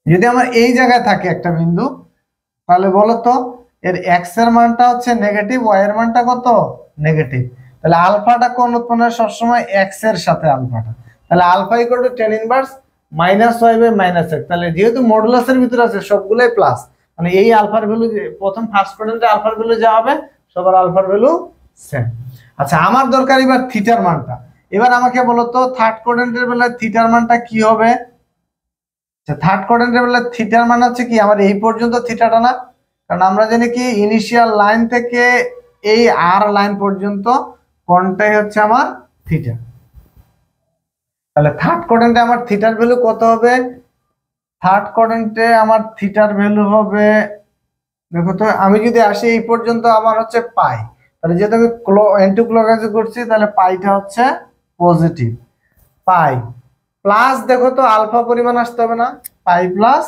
যদি আমার এই জায়গায় থাকে একটা বিন্দু, তাহলে বলো তো এর x এর মানটা হচ্ছে নেগেটিভ, y এর মানটা কত? নেগেটিভ। তাহলে আলফাটা কোন উৎপন্ন হয়? সবসময় x এর সাথে আলফাটা। তাহলে alpha equal to tan inverse minus y by minus x। তাহলে যেহেতু মডুলাসের ভিতরে আছে সবগুলাই প্লাস, মানে এই আলফার ভ্যালু প্রথম ফার্স্ট কোয়াড্রেন্টে আলফার ভ্যালু যা হবে সবার আলফার ভ্যালু সেম। আচ্ছা, আমার দরকার এবার থিটার মানটা। এবার আমাকে বলো তো থার্ড কোয়াড্রেন্টের বেলায় থিটার মানটা কি হবে? থার্ড কোয়াড্রেন্টের বেলায় থিটার মান হচ্ছে কি আমার এই পর্যন্ত থিটাটা না? কারণ আমরা জানি কি ইনিশিয়াল লাইন থেকে এই আর লাইন পর্যন্ত কোণটাই হচ্ছে আমার থিটা। তাহলে থার্ড কোয়াড্রেন্টে আমার থিটার ভ্যালু কত হবে? থার্ড কোয়াড্রেন্টে আমার থিটার ভ্যালু হবে, দেখো তো আমি যদি আসি এই পর্যন্ত আমার হচ্ছে পাই, তাহলে যেহেতু আমি এন্টি ক্লকওয়াইজ করছি তাহলে পাইটা হচ্ছে পজিটিভ। পাই প্লাস দেখো তো আলফা পরিমাণ আসতে হবে না? Pi plus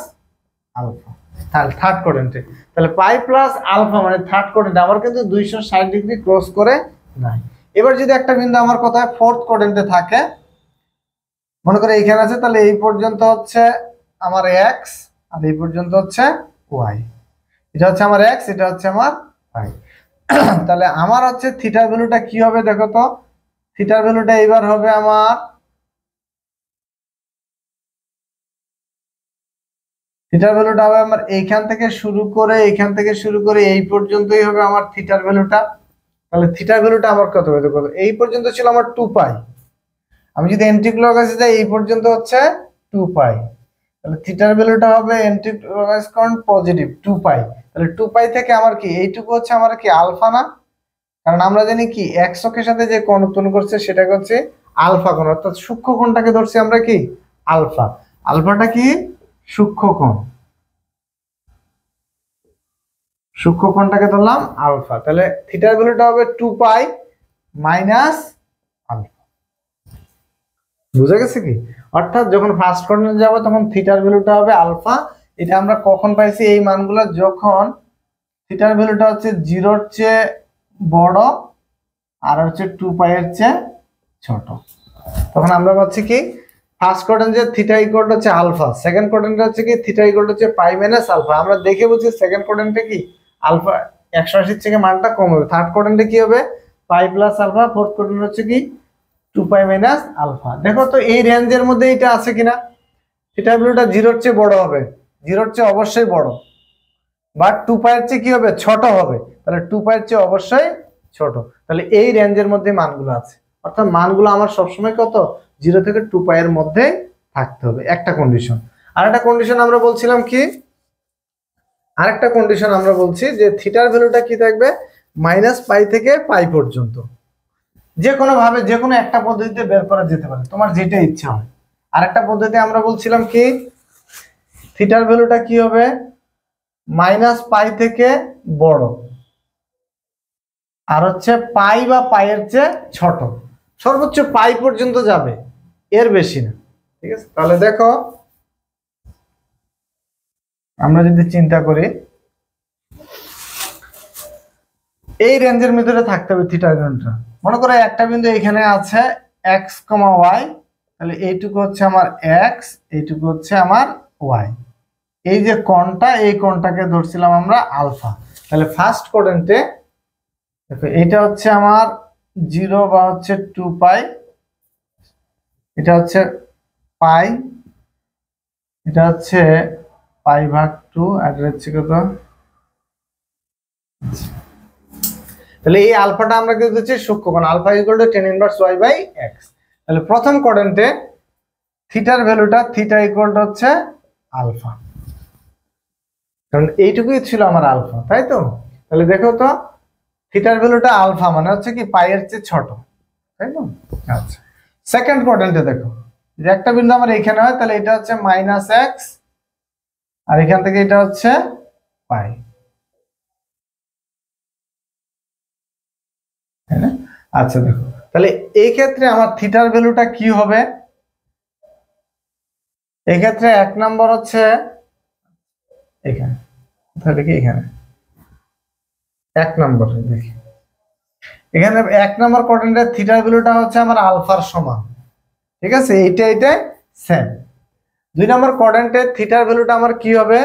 alpha. তাহলে থার্ড কোয়াড্রেন্টে তাহলে পাই প্লাস আলফা মানে থার্ড কোয়াড্রেন্টে আমার কিন্তু 260 ডিগ্রি ক্রস করে নাই। এবার যদি একটা বিন্দু আমার কোথায় ফোর্থ কোয়াড্রেন্টে থাকে, মনে করে এইখানে আছে, তাহলে এই পর্যন্ত হচ্ছে আমার এক্স আর এই পর্যন্ত হচ্ছে ওয়াই। এটা হচ্ছে আমার এক্স, এটা হচ্ছে আমার ওয়াই। তাহলে আমার হচ্ছে থিটার ভ্যালুটা কি হবে? দেখো তো থিটার ভ্যালুটা এবার হবে আমার, থিটার ভ্যালুটা হবে আমার এইখান থেকে শুরু করে এইখান থেকে শুরু করে এই পর্যন্তই হবে আমার থিটার ভ্যালুটা। তাহলে থিটার ভ্যালুটা আমার কত হবে? দেখো এই পর্যন্ত ছিল আমার 2 পাই, আমি যদি এন্টি ক্লকওয়াইজে যাই এই পর্যন্ত হচ্ছে 2 পাই, তাহলে থিটার ভ্যালুটা হবে এন্টি ক্লকওয়াইজ কোণ পজিটিভ 2 পাই। তাহলে 2 পাই থেকে আমার কি এইটুকু হচ্ছে আমার কি আলফা না? কারণ আমরা জানি কি এক্স অক্ষের সাথে যে কোণ উৎপন্ন করছে সেটাকে হচ্ছে আলফা কোণ, অর্থাৎ সূক্ষ্ম কোণটাকে ধরছি আমরা কি আলফা। আলফাটা কি সূক্ষ্ম কোণ, সূক্ষ্ম কোণটাকে ধরলাম আলফা। তাহলে থিটার ভ্যালুটা হবে 2 পাই মাইনাস আলফা। বুঝা গেছে কি? অর্থাৎ যখন ফার্স্ট কোয়াড্রেন্টে যাব তখন থিটার ভ্যালুটা হবে আলফা। এটা আমরা কখন পাইছি এই মানগুলো? যখন থিটার ভ্যালুটা হচ্ছে 0-র চেয়ে বড় আর হচ্ছে 2 পাই এর চেয়ে ছোট, তখন আমরা পাচ্ছি কি ফার্স্ট কোয়াড্রেন্টে থিটা ইকুয়াল টু হচ্ছে আলফা, সেকেন্ড কোয়াড্রেন্টে হচ্ছে কি থিটা ইকুয়াল টু হচ্ছে পাই মাইনাস আলফা। আমরা দেখে বুঝছি সেকেন্ড কোয়াড্রেন্টে কি আলফা 180 থেকে মানটা কম হবে। থার্ড কোয়াড্রেন্টে কি হবে? Pi plus alpha. ফোর্থ কোয়াড্রেন্টে হচ্ছে কি 2 পাই মাইনাস আলফা। দেখো তো এই রেঞ্জের মধ্যে এটা আছে কিনা? থিটা ভ্যালুটা 0-র চেয়ে বড় হবে, 0-র চেয়ে অবশ্যই বড়, বাট 2 পাইয়ের চেয়ে কি হবে? ছোট হবে। তাহলে 2 পাইয়ের চেয়ে অবশ্যই ছোট। তাহলে এই রেঞ্জের মধ্যে মানগুলো আছে, অর্থাৎ মানগুলো আমার সবসময় কত 0 থেকে 2 পাইয়ের মধ্যে থাকতে হবে, একটা কন্ডিশন। আরেকটা কন্ডিশন আমরা বলছিলাম কি, আরেকটা কন্ডিশন আমরা বলছি যে থিটার ভ্যালুটা কি থাকবে? মাইনাস পাই থেকে পাই পর্যন্ত। যে কোনো ভাবে যে কোনো একটা পদ্ধতিতে বের করা যেতে পারে, তোমার যেটা ইচ্ছা হয়। আরেকটা পদ্ধতি আমরা বলছিলাম কি থিটার ভ্যালুটা কি হবে? মাইনাস পাই থেকে বড় আর হচ্ছে পাই বা পাইয়ের চেয়ে ছোট, সর্বোচ্চ পাই পর্যন্ত যাবে, এর বেশি না। ঠিক আছে, তাহলে দেখো আমরা যদি চিন্তা করি এই রেঞ্জের ভিতরে থাকতে হবে থিটার ভ্যালুটা। মনে করো একটা বিন্দু এখানে আছে এক্স ওয়াই, তাহলে এইটুকু হচ্ছে আমার এক্স, এইটুকু হচ্ছে আমার ওয়াই, এই যে কোণটা, এই কোণটাকে ধরছিলাম আমরা আলফা। তাহলে ফার্স্ট কোয়াড্রেন্টে দেখো এটা হচ্ছে আমার 0 বা হচ্ছে 2 পাই, এটা হচ্ছে পাই, এটা হচ্ছে পাই ভাগ 2, আর এটা হচ্ছে কত। তাহলে এই আলফাটা আমরা কি হচ্ছে সূক্ষ্মকোণ, alpha equal to tan inverse y by x। তাহলে প্রথম কোয়াড্রেন্টে থিটার ভ্যালুটা থিটা ইকুয়াল টু হচ্ছে আলফা, কারণ এইটুকুই ছিল আমার আলফা, তাই তো। তাহলে দেখো তো থিটার ভ্যালুটা আলফা মানে হচ্ছে কি পাই এর চেয়ে ছোট, তাই তো। আচ্ছা, সেকেন্ড কোয়াড্রেন্টে দেখো যে একটা বিন্দু আমার এখানে হয়, তাহলে এটা হচ্ছে -x, আর এখান থেকে এটা হচ্ছে পাই, তাই না। আচ্ছা দেখো, তাহলে এই ক্ষেত্রে আমার থিটার ভ্যালুটা কি হবে, এই ক্ষেত্রে 1 নম্বর হচ্ছে এখানে, তাহলে কি এখানে 1 নম্বর দেখি, এখানে 1 নম্বর কোয়াড্রেন্টের থিটার ভ্যালুটা হচ্ছে আমার আলফার সমান, ঠিক আছে, এইটা সেম। 2 নম্বর কোয়াড্রেন্টের থিটার ভ্যালুটা আমার কি হবে,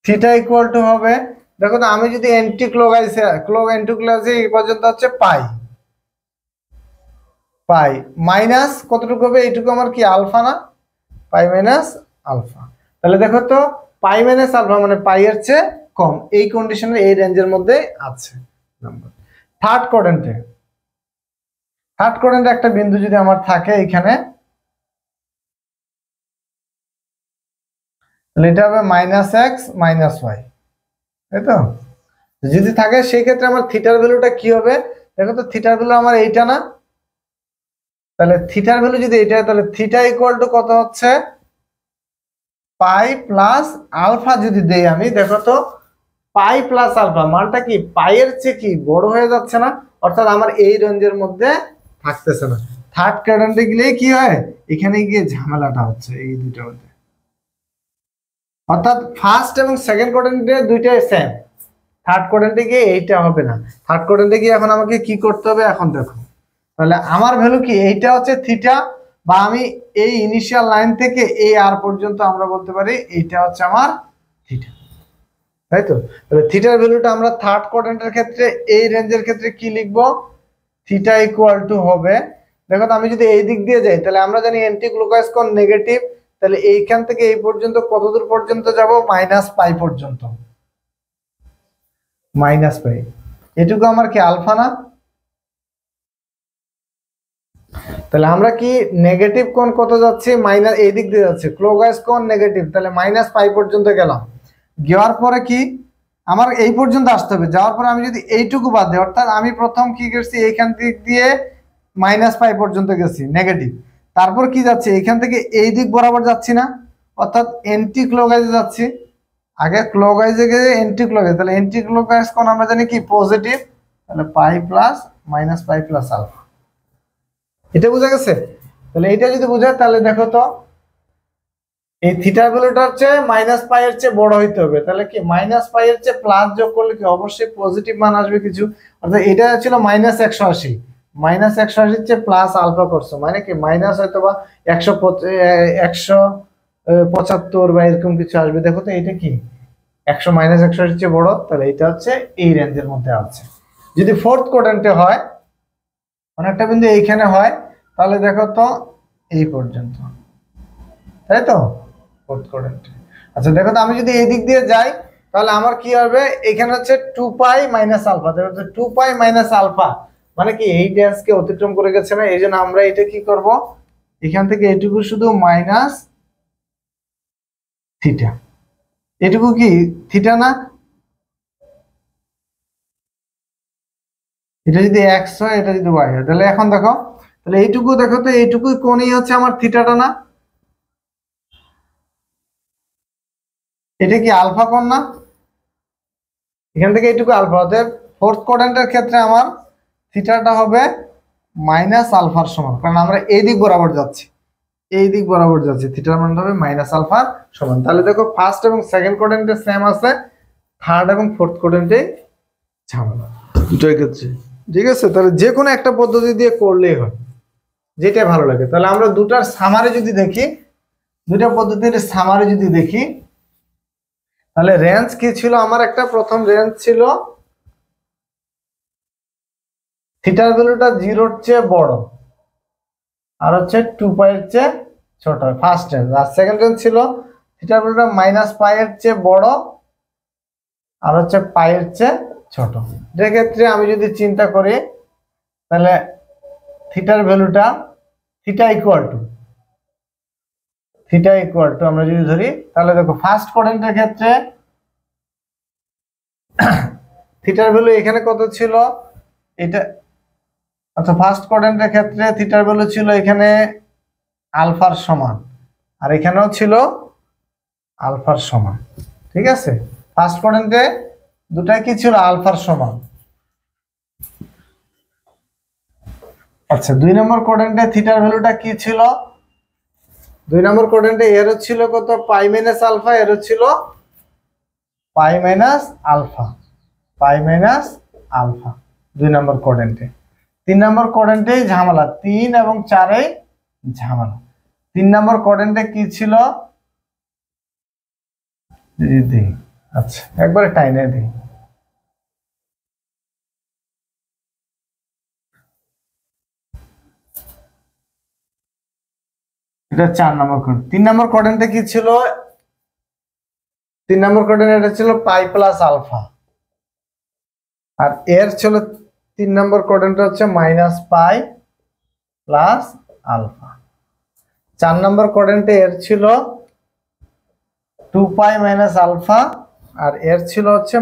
থিটা ইকুয়াল টু হবে, দেখো তো আমি যদি অ্যান্টি ক্লকওয়াইজে এই পর্যন্ত হচ্ছে পাই মাইনাস কতটুকু হবে, এইটুকু আমার কি আলফা না, পাই মাইনাস আলফা। তাহলে দেখো তো পাই মাইনাস আলফা মানে পাই এর চেয়ে কম, এই কন্ডিশনে এই রেঞ্জের মধ্যে আছে নাম্বার। থার্ড কোয়াড্রেন্টে একটা বিন্দু যদি আমার থাকে এখানে, তাহলে এটা হবে -x -y, তাই তো। যদি থাকে সেই ক্ষেত্রে আমার থিটার ভ্যালুটা কি হবে, দেখো তো থিটার ভ্যালু আমার এইটা না, তাহলে থিটার ভ্যালু যদি এইটা হয়, তাহলে থিটা ইকুয়াল টু কত হচ্ছে পাই প্লাস আলফা। যদি দেই আমি, দেখো তো পাই প্লাস আলফা মানটা কি পাই এর চেয়ে কি বড় হয়ে যাচ্ছে না, অর্থাৎ আমার এই রেঞ্জের মধ্যে থাকতেছে না। থার্ড কোয়াড্রেন্টে গেলে কি হয়, এখানে গিয়ে ঝামেলাটা হচ্ছে এই দুটোর মধ্যে, অর্থাৎ ফার্স্ট এবং সেকেন্ড কোয়াড্রেন্টে দুইটাই সেম, থার্ড কোয়াড্রেন্টে গিয়ে এইটা হবে না। থার্ড কোয়াড্রেন্টে গিয়ে এখন আমাকে কি করতে হবে, এখন দেখো তাহলে আমার ভ্যালু কি, এইটা হচ্ছে থিটা, বা আমি এই ইনিশিয়াল লাইন থেকে এই আর পর্যন্ত আমরা বলতে পারি এইটা হচ্ছে আমার থিটা, তাই তো। তাহলে থিটার ভ্যালুটা আমরা থার্ড কোয়াড্রেন্টের ক্ষেত্রে এই রেঞ্জের ক্ষেত্রে কি লিখবো, থিটা ইকুয়াল টু হবে, দেখো তো আমি যদি এই দিক দিয়ে যাই, তাহলে আমরা জানি অ্যান্টি ক্লকওয়াইজ কোণ নেগেটিভ, তাহলে এইখান থেকে এই পর্যন্ত কত দূর পর্যন্ত যাব, -পাই পর্যন্ত, -পাই, এটুকু আমার কি আলফা না। তাহলে আমরা কি নেগেটিভ কোণ কত যাচ্ছে, মাইনাস, এই দিক দিয়ে যাচ্ছে ক্লকওয়াইজ কোণ নেগেটিভ, তাহলে -পাই পর্যন্ত গেলাম, যাওয়ার পরে কি আমার এই পর্যন্ত আসতে হবে, যাওয়ার পরে আমি যদি এইটুকু বাদ দিই, অর্থাৎ আমি প্রথম কি করছি এইখান দিক দিয়ে -পাই পর্যন্ত গেছি নেগেটিভ, তারপর কি যাচ্ছে এখান থেকে এই দিক বরাবর যাচ্ছি না, অর্থাৎ অ্যান্টি ক্লকওয়াইজে যাচ্ছি, আগে ক্লকওয়াইজে গিয়ে অ্যান্টি ক্লকওয়াইজ, তাহলে অ্যান্টি ক্লকওয়াইজ কোণ আমরা জানি কি পজিটিভ, তাহলে pi plus -pi plus alpha, এটা বোঝা গেছে। তাহলে এটা যদি বোঝায়, তাহলে দেখো তো এই থিটার ভ্যালুটা হচ্ছে -পাই এর চেয়ে বড় হইতে হবে, তাহলে কি -পাই এর চেয়ে প্লাস যোগ করলে কি অবশ্যই পজিটিভ মান আসবে কিছু, অর্থাৎ এটা ছিল -180, -180 এর চেয়ে প্লাস আলফা করছো মানে কি মাইনাস হয়তো বা 175 বা এরকম কিছু আসবে। দেখো তো এটা কি 100 -180 এর চেয়ে বড়, তাহলে এটা হচ্ছে এই রেঞ্জের মধ্যে আছে। যদি ফোর্থ কোয়াড্রেন্টে হয়, অনেকটা বিন্দু এইখানে হয়, তাহলে দেখো তো এই পর্যন্ত, তাই তো ফোর্থ কোয়াড্রেন্টে। আচ্ছা দেখো তো আমি যদি এই দিক দিয়ে যাই, তাহলে আমার কি হবে, এখানে হচ্ছে 2পাই মাইনাস আলফা, দেখো তো 2পাই মাইনাস আলফা মানে কি এই ড্যান্সকে অতিক্রম করে গেছে না, এই জন্য আমরা এটা কি করব, এখান থেকে এটুকু শুধু মাইনাস থিটা, এটুকু কি থিটা না, এটা যদি এক্স হয়, এটা যদি ওয়াই হয়, তাহলে এখন দেখো, তাহলে এইটুকু দেখো তো এইটুকুই কোণই হচ্ছে আমার থিটাটা না, এটা কি আলফা কোণ না, এখান থেকে এইটুকু আলফা, অতএব ফোর্থ কোয়াড্রেন্টের ক্ষেত্রে আমার থিটাটা হবে মাইনাস আলফার সমান, কারণ আমরা এই দিক বরাবর যাচ্ছি, এই দিক বরাবর যাচ্ছি, থিটার মান হবে মাইনাস আলফার সমান। তাহলে দেখো ফার্স্ট এবং সেকেন্ড কোয়াড্রেন্টে সেম আছে, থার্ড এবং ফোর্থ কোয়াড্রেন্টে ঝামেলা দুটোই ক্ষেত্রে, ঠিক আছে। তাহলে যে কোনো একটা পদ্ধতি দিয়ে করলেই হয়, যেটা ভালো লাগে। তাহলে আমরা দুটার সামারি যদি দেখি, দুইটা পদ্ধতির সামারি যদি দেখি, তাহলে রেঞ্জ কি ছিল? আমার একটা প্রথম রেঞ্জ ছিল থিটার ভ্যালুটা 0-র চেয়ে বড় আর হচ্ছে 2π এর চেয়ে ছোট, ফার্স্ট রেঞ্জ। আর সেকেন্ড রেঞ্জ ছিল থিটার ভ্যালুটা -π এর চেয়ে বড় আর হচ্ছে π এর চেয়ে ছোট। যে ক্ষেত্রে আমি যদি চিন্তা করি, তাহলে থিটার ভ্যালুটা থিটা ইকুয়াল টু আমরা যদি ধরি, তাহলে দেখো ফার্স্ট কোয়াড্রেন্টের ক্ষেত্রে থিটার ভ্যালু এখানে কত ছিল? এটা আচ্ছা, ফার্স্ট কোয়াড্রেন্টের ক্ষেত্রে থিটার ভ্যালু ছিল এখানে আলফার সমান, আর এখানেও ছিল আলফার সমান। ঠিক আছে, ফার্স্ট কোয়াড্রেন্টে দুটাই কি ছিল? আলফার সমান। আচ্ছা, 2 নম্বর কোয়াড্রেন্টে থিটার ভ্যালুটা কি ছিল? 2 নম্বর কোয়াড্রেন্টে এর ছিল কত? π - আলফা, এর ছিল π - আলফা, π - আলফা 2 নম্বর কোয়াড্রেন্টে। 3 নম্বর কোয়াড্রেন্টে ঝামেলা, 3 এবং 4 ঝামেলা। 3 নম্বর কোয়াড্রেন্টে কি ছিল? আচ্ছা, একবারে টাইনে দিই। এটা 4 নম্বর কোয়াড্রেন্ট। 3 নম্বর কোয়াড্রেন্টে কি ছিল? 3 নম্বর কোয়াড্রেন্টে এটা ছিল π + আলফা, আর এর ছিল 3 নম্বর কোয়াড্রেন্টে হচ্ছে -π + আলফা। 4 নম্বর কোয়াড্রেন্টে এর ছিল 2π - আলফা, আর এর ছিল হচ্ছে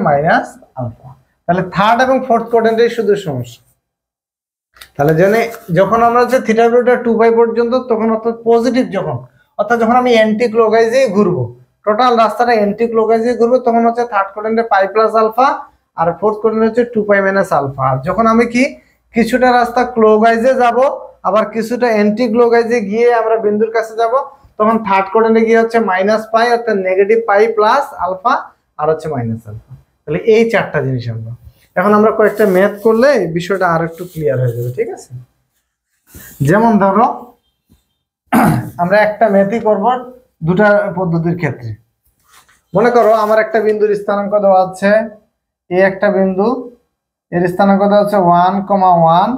আলফা। তাহলে থার্ড এবং ফোর্থ কোয়াড্রেন্টে শুধু সমস্যা। তাহলে যখন আমরা হচ্ছে থিটা ভ্যালুটা 2π পর্যন্ত, তখন অর্থাৎ পজিটিভ অর্থাৎ যখন আমি অ্যান্টি ক্লকওয়াইজে ঘুরবো, টোটাল রাস্তাটা অ্যান্টি ক্লকওয়াইজে ঘুরবো, তখন হচ্ছে থার্ড কোয়াড্রেন্টে π + আলফা আর ফোর্থ কোয়াড্রেন্টে হচ্ছে 2π - আলফা। আর যখন আমি কি কিছুটা রাস্তা ক্লকওয়াইজে যাব, আবার কিছুটা অ্যান্টি ক্লকওয়াইজে গিয়ে আমরা বিন্দুর কাছে যাব, তখন থার্ড কোয়াড্রেন্টে গিয়ে হচ্ছে -π অর্থাৎ -π + আলফা আর হচ্ছে আলফা। তাহলে এই চারটা জিনিস আমরা এখন কয়েকটা ম্যাথ করলে বিষয়টা আর একটু ক্লিয়ার হয়ে যাবে। ঠিক আছে, যেমন ধরো আমরা একটা ম্যাথই করব দুটা পদ্ধতির ক্ষেত্রে। মনে করো আমার একটা বিন্দুর স্থানাঙ্ক দেওয়া আছে, এই একটা বিন্দু, এর স্থানাঙ্ক দেওয়া আছে 1,1,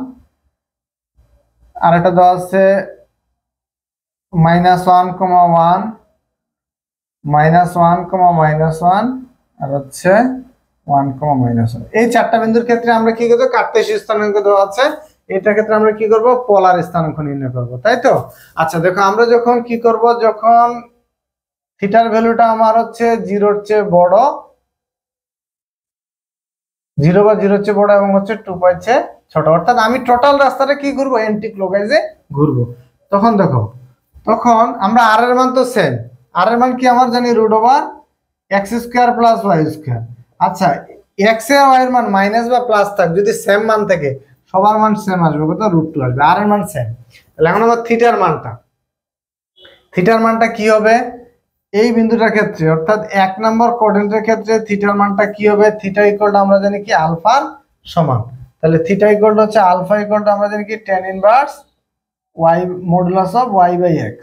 আর একটা দেওয়া আছে -1,1, -1, আর হচ্ছে 1, এই চারটা বিন্দুর ক্ষেত্রে আমরা কি করব? কার্তেশীয় স্থানাঙ্ক দেওয়া আছে, এটার ক্ষেত্রে আমরা কি করব? পোলার স্থানাঙ্ক নির্ণয় করব, তাই তো? আচ্ছা দেখো, আমরা যখন কি করব, যখন থিটার ভ্যালুটা আমার হচ্ছে 0-র চেয়ে বড়, 0 বা 0-র চেয়ে বড় এবং হচ্ছে 2π চেয়ে ছোট, অর্থাৎ আমি টোটাল রাস্তাটা কি ঘুরবো? অ্যান্টি ক্লকওয়াইজে ঘুরবো। তখন দেখো, তখন আমরা আর এর মান তো সেম, আর এর মান কি আমার জানি √x² + y²। আচ্ছা, x এর y এর মান মাইনাস বা প্লাস থাক, যদি সেম মান থাকে সবার মান সেম আসবে, কত? √2 আসবে, আর এর মান সেম। তাহলে এখন আমার থিটার মানটা কি হবে এই বিন্দুটার ক্ষেত্রে? অর্থাৎ 1 নম্বর কোয়াড্রেন্টের ক্ষেত্রে থিটার মানটা কি হবে? থিটা ইকুয়াল টু আমরা জানি কি আলফার সমান। তাহলে থিটা ইকুয়াল টু হচ্ছে আলফা ইকুয়াল টু আমরা জানি কি tan inverse y modulus of y/x,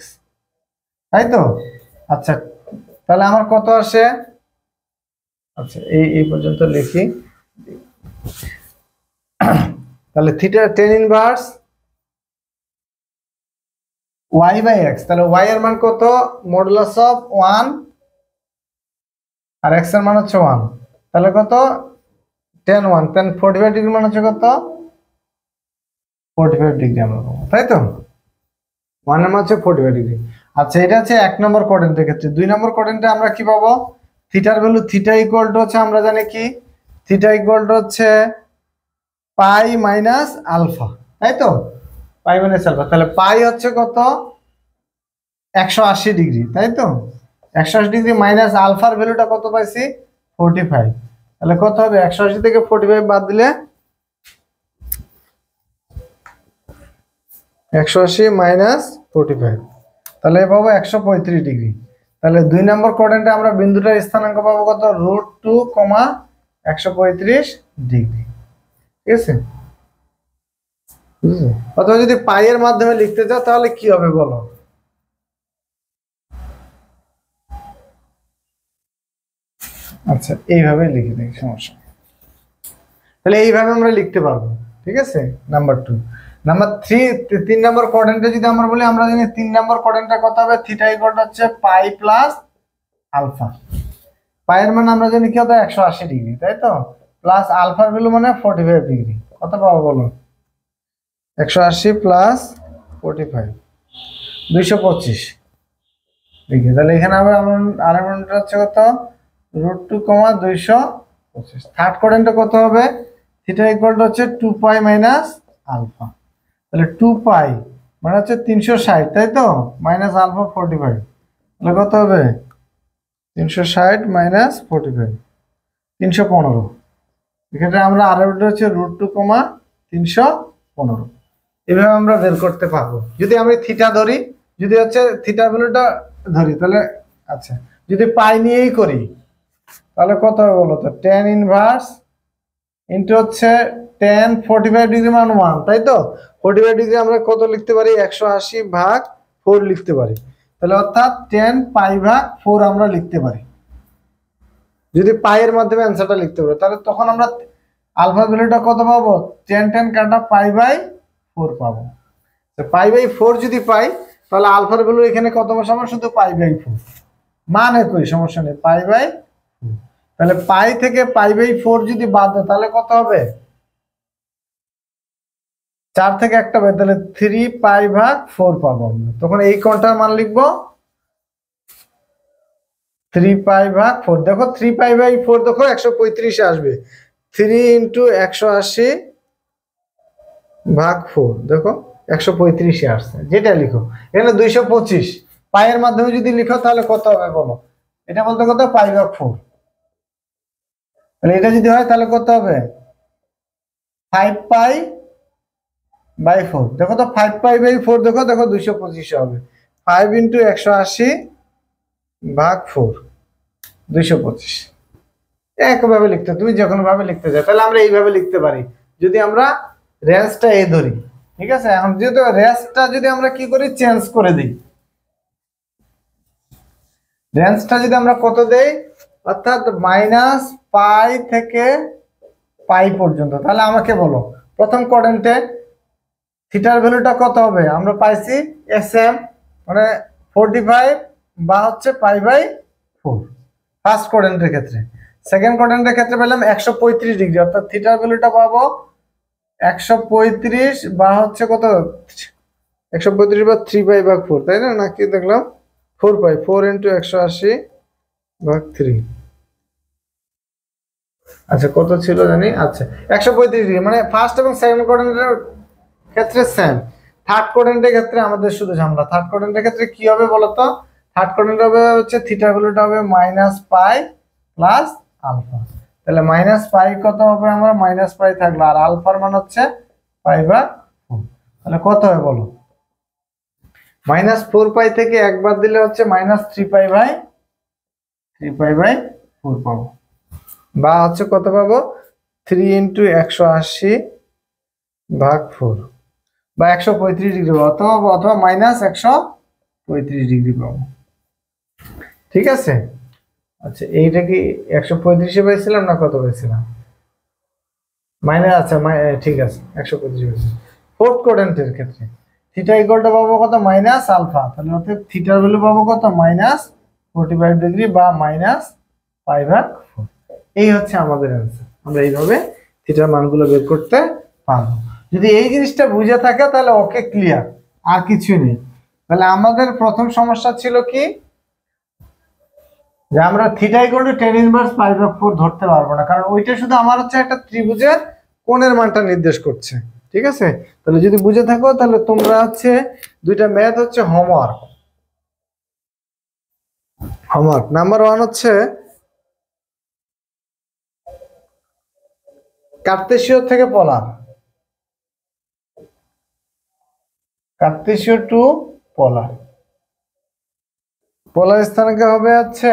তাই তো? আচ্ছা, তাহলে আমার কত আসে? আচ্ছা, এই পর্যন্ত লিখি। তাহলে থিটা tan ইনভার্স y/x, তাহলে y এর মান কত? মডুলাস অফ 1 আর x এর মান হচ্ছে 1, তাহলে কত? tan 1, tan 45 ডিগ্রি মান হচ্ছে কত? 45 ডিগ্রি আমরা পাবো, তাই তো? 1 এর মান হচ্ছে 45 ডিগ্রি। আচ্ছা, এটা হচ্ছে 1 নম্বর কোয়াড্রেন্টের ক্ষেত্রে। 2 নম্বর কোয়াড্রেন্টে আমরা কি পাবো? থিটার ভ্যালু থিটা ইকুয়াল টু হচ্ছে আমরা জানি কি থিটা ইকুয়াল টু হচ্ছে π - আলফা, তাই তো? π - আলফা, তাহলে π হচ্ছে কত? 180 ডিগ্রি, তাই তো? 180 ডিগ্রি মাইনাস আলফার ভ্যালুটা কত পাইছি? 45। তাহলে কত হবে? 180 থেকে 45 বাদ দিলে 180 - 45, তাহলে পাবো 135 ডিগ্রি। তাহলে 2 নম্বর কোয়াড্রেন্টে আমরা বিন্দুটার স্থানাঙ্ক পাবো কত? √2, 135 ডিগ্রি। ঠিক আছে, অথবা যদি পাই এর মাধ্যমে লিখতে চাও তাহলে কি হবে বলো? আচ্ছা এইভাবে লিখে দিই, সমস্যা নেই। তাহলে এইভাবে আমরা লিখতে পারবো, ঠিক আছে। নাম্বার 2। নাম্বার 3, 3 নম্বর কোয়াড্রেন্টে যদি আমরা বলি, আমরা জানি 3 নম্বর কোয়াড্রেন্টে কত হবে, থিটা ইকুয়াল হচ্ছে পাই প্লাস আলফা। পায়ের মান আমরা জানি কি হতো 180 ডিগ্রি, তাই তো, প্লাস আলফার ভ্যালু মানে 45 ডিগ্রি। কত পাবো বলো, 180 প্লাস 45 225 ডিগ্রি। তাহলে এখানে আবার আরেকটা হচ্ছে কত, √2, 225। থার্ড কোয়াড্রেন্টে কত হবে, থিটা ইকুয়াল হচ্ছে 2 পাই মাইনাস আলফা। তাহলে 2 পাই মানে হচ্ছে 360, তাই তো, মাইনাস আলফা 45, তাহলে কত হবে 360 মাইনাস 45 315। এক্ষেত্রে আমরা আরেকটা হচ্ছে √2, 315। এভাবে আমরা বের করতে পারবো যদি আমি থিটা ধরি, যদি হচ্ছে থিটা ভ্যালুটা ধরি তাহলে। আচ্ছা যদি পাই নিয়েই করি তাহলে কত হবে বলো তো, tan ইনভার্স ইন্টু হচ্ছে tan 45 ডিগ্রি মান 1, তাই তো। 45 ডিগ্রি আমরা কত লিখতে পারি, 180/4 লিখতে পারি। তাহলে অর্থাৎ tan π/4 আমরা লিখতে পারি। যদি পাইয়ের মাধ্যমে অ্যান্সারটা লিখতে পারি তাহলে তখন আমরা আলফা ভ্যালুটা কত পাবো, tan কাটা π/4 পাবো। π/4 যদি পাই তাহলে আলফার ভ্যালু এখানে কত বসাবো, শুধু π/4, মান একই, সমস্যা নেই, π/4। তাহলে পাই থেকে π/4 যদি বাদ দেয় তাহলে কত হবে, 4 থেকে একটা বাদ, তাহলে 3π/4 পাবো আমরা। তখন এই কোণটার মান লিখবো 3π/4। দেখো 3π/4 দেখো 135 আসবে, 3 × 180/4 দেখো 135 আসছে, যেটা লিখো। এখানে 225 পায়ের মাধ্যমে যদি লিখো তাহলে কত হবে বলো, এটা বলতে কত π/4। তাহলে এটা যদি হয় তাহলে কত হবে 5π/4। দেখো তো 5π/4 দেখো 225 হবে, 5 × 180/4 225। একভাবে লিখতে, তুমি যখন ভাবে লিখতে চাও তাহলে আমরা এইভাবে লিখতে পারি যদি আমরা রেঞ্জটা এই ধরি, ঠিক আছে। এখন যেহেতু রেঞ্জটা যদি আমরা কি করি, চেঞ্জ করে দিই, রেঞ্জটা যদি আমরা কত দেই, অর্থাৎ -π থেকে পাই পর্যন্ত, তাহলে আমাকে বলো প্রথম কোয়াড্রেন্টে থিটার ভ্যালুটা কত হবে, আমরা পাইছি SM মানে 45 বা হচ্ছে π/4 ফার্স্ট কোয়াড্রেন্টের ক্ষেত্রে। সেকেন্ড কোয়াড্রেন্টের ক্ষেত্রে পেলাম 135 ডিগ্রি, অর্থাৎ থিটার ভ্যালুটা পাবো 135 বা হচ্ছে কত, 135 বা 3π/4, তাই না, নাকি দেখলাম 4π, 4 × 180/3। আচ্ছা কত ছিল জানি, আচ্ছা 135 ডিগ্রি, মানে ফার্স্ট এবং সেকেন্ড কোয়াড্রেন্টের ক্ষেত্রে সেম। থার্ড কোয়াড্রেন্টের ক্ষেত্রে আমাদের শুধু ঝামেলা। থার্ড কোয়াড্রেন্টের ক্ষেত্রে কি হবে বলতো, থার্ড কোয়াড্রেন্ট হবে হচ্ছে থিটা ভ্যালুটা হবে -π প্লাস আলফা। তাহলে -π কত হবে, আমরা -π থাকলো, আর আলফার মান হচ্ছে π/4। তাহলে কত হবে বলো, -4π থেকে একবার দিলে হচ্ছে -3π/4 পাবো, বা হচ্ছে কত পাবো 3 × 180/4 বা 135 ডিগ্রি পাবো, অথবা -135 ডিগ্রি পাবো, ঠিক আছে। আচ্ছা এইটা কি 135 পাইছিলাম না কত পাইছিলাম, আচ্ছা ঠিক আছে 135 পাইছিলাম। ফোর্থ কোয়াড্রেন্টের ক্ষেত্রে থিটা ইকুয়ালটা পাবো কত, -আলফা, তাহলে অর্থাৎ থিটার ভ্যালু পাবো কত, -45 ডিগ্রি বা -π/4। এই হচ্ছে আমাদের অ্যান্সার। আমরা এইভাবে থিটার মানগুলো বের করতে পারবো। যদি এই জিনিসটা বুঝে থাকে তাহলে ওকে, ক্লিয়ার, আর কিছু নেই। তাহলে আমাদের প্রথম সমস্যা ছিল কি, যে আমরা theta equal to tan inverse π/4 ধরতে পারবো না, কারণ ওইটা শুধু আমার হচ্ছে একটা ত্রিভুজের কোণের মানটা নির্দেশ করছে, ঠিক আছে। তাহলে যদি বুঝে থাকো তাহলে তোমরা হচ্ছে দুইটা ম্যাথ হচ্ছে হোমওয়ার্ক নাম্বার 1 হচ্ছে কার্তেশীয় থেকে পোলার, কার্তেশীয় টু পোলার। পোলার স্থানাঙ্ক হবে হচ্ছে,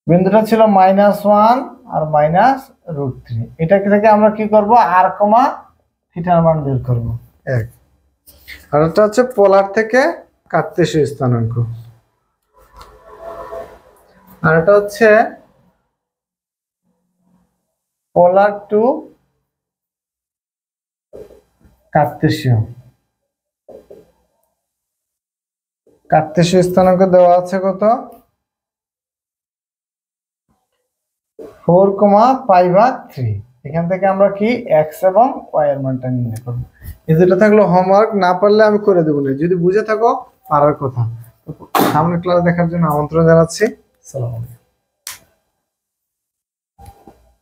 বিন্দুটা ছিল -1 আর -√3, এটা থেকে আমরা কি করব, r, থিটার মান বের করব, এক। আর এটা হচ্ছে পোলার থেকে কার্তেশীয় স্থানাঙ্ক। আর এটা হচ্ছে পোলার টু কার্তেশীয়। কার্তেশীয় স্থানাঙ্ক দেওয়া আছে কত 4,π/3। এখান থেকে আমরা কি এক্স এবং ওয়াই এর মানটা নির্ণয় করবো। এই যেটা থাকলো হোমওয়ার্ক, না পারলে আমি করে দেবো না, যদি বুঝে থাকো পারার কথা। সামনের ক্লাস দেখার জন্য আমন্ত্রণ জানাচ্ছি। আসসালামু আলাইকুম।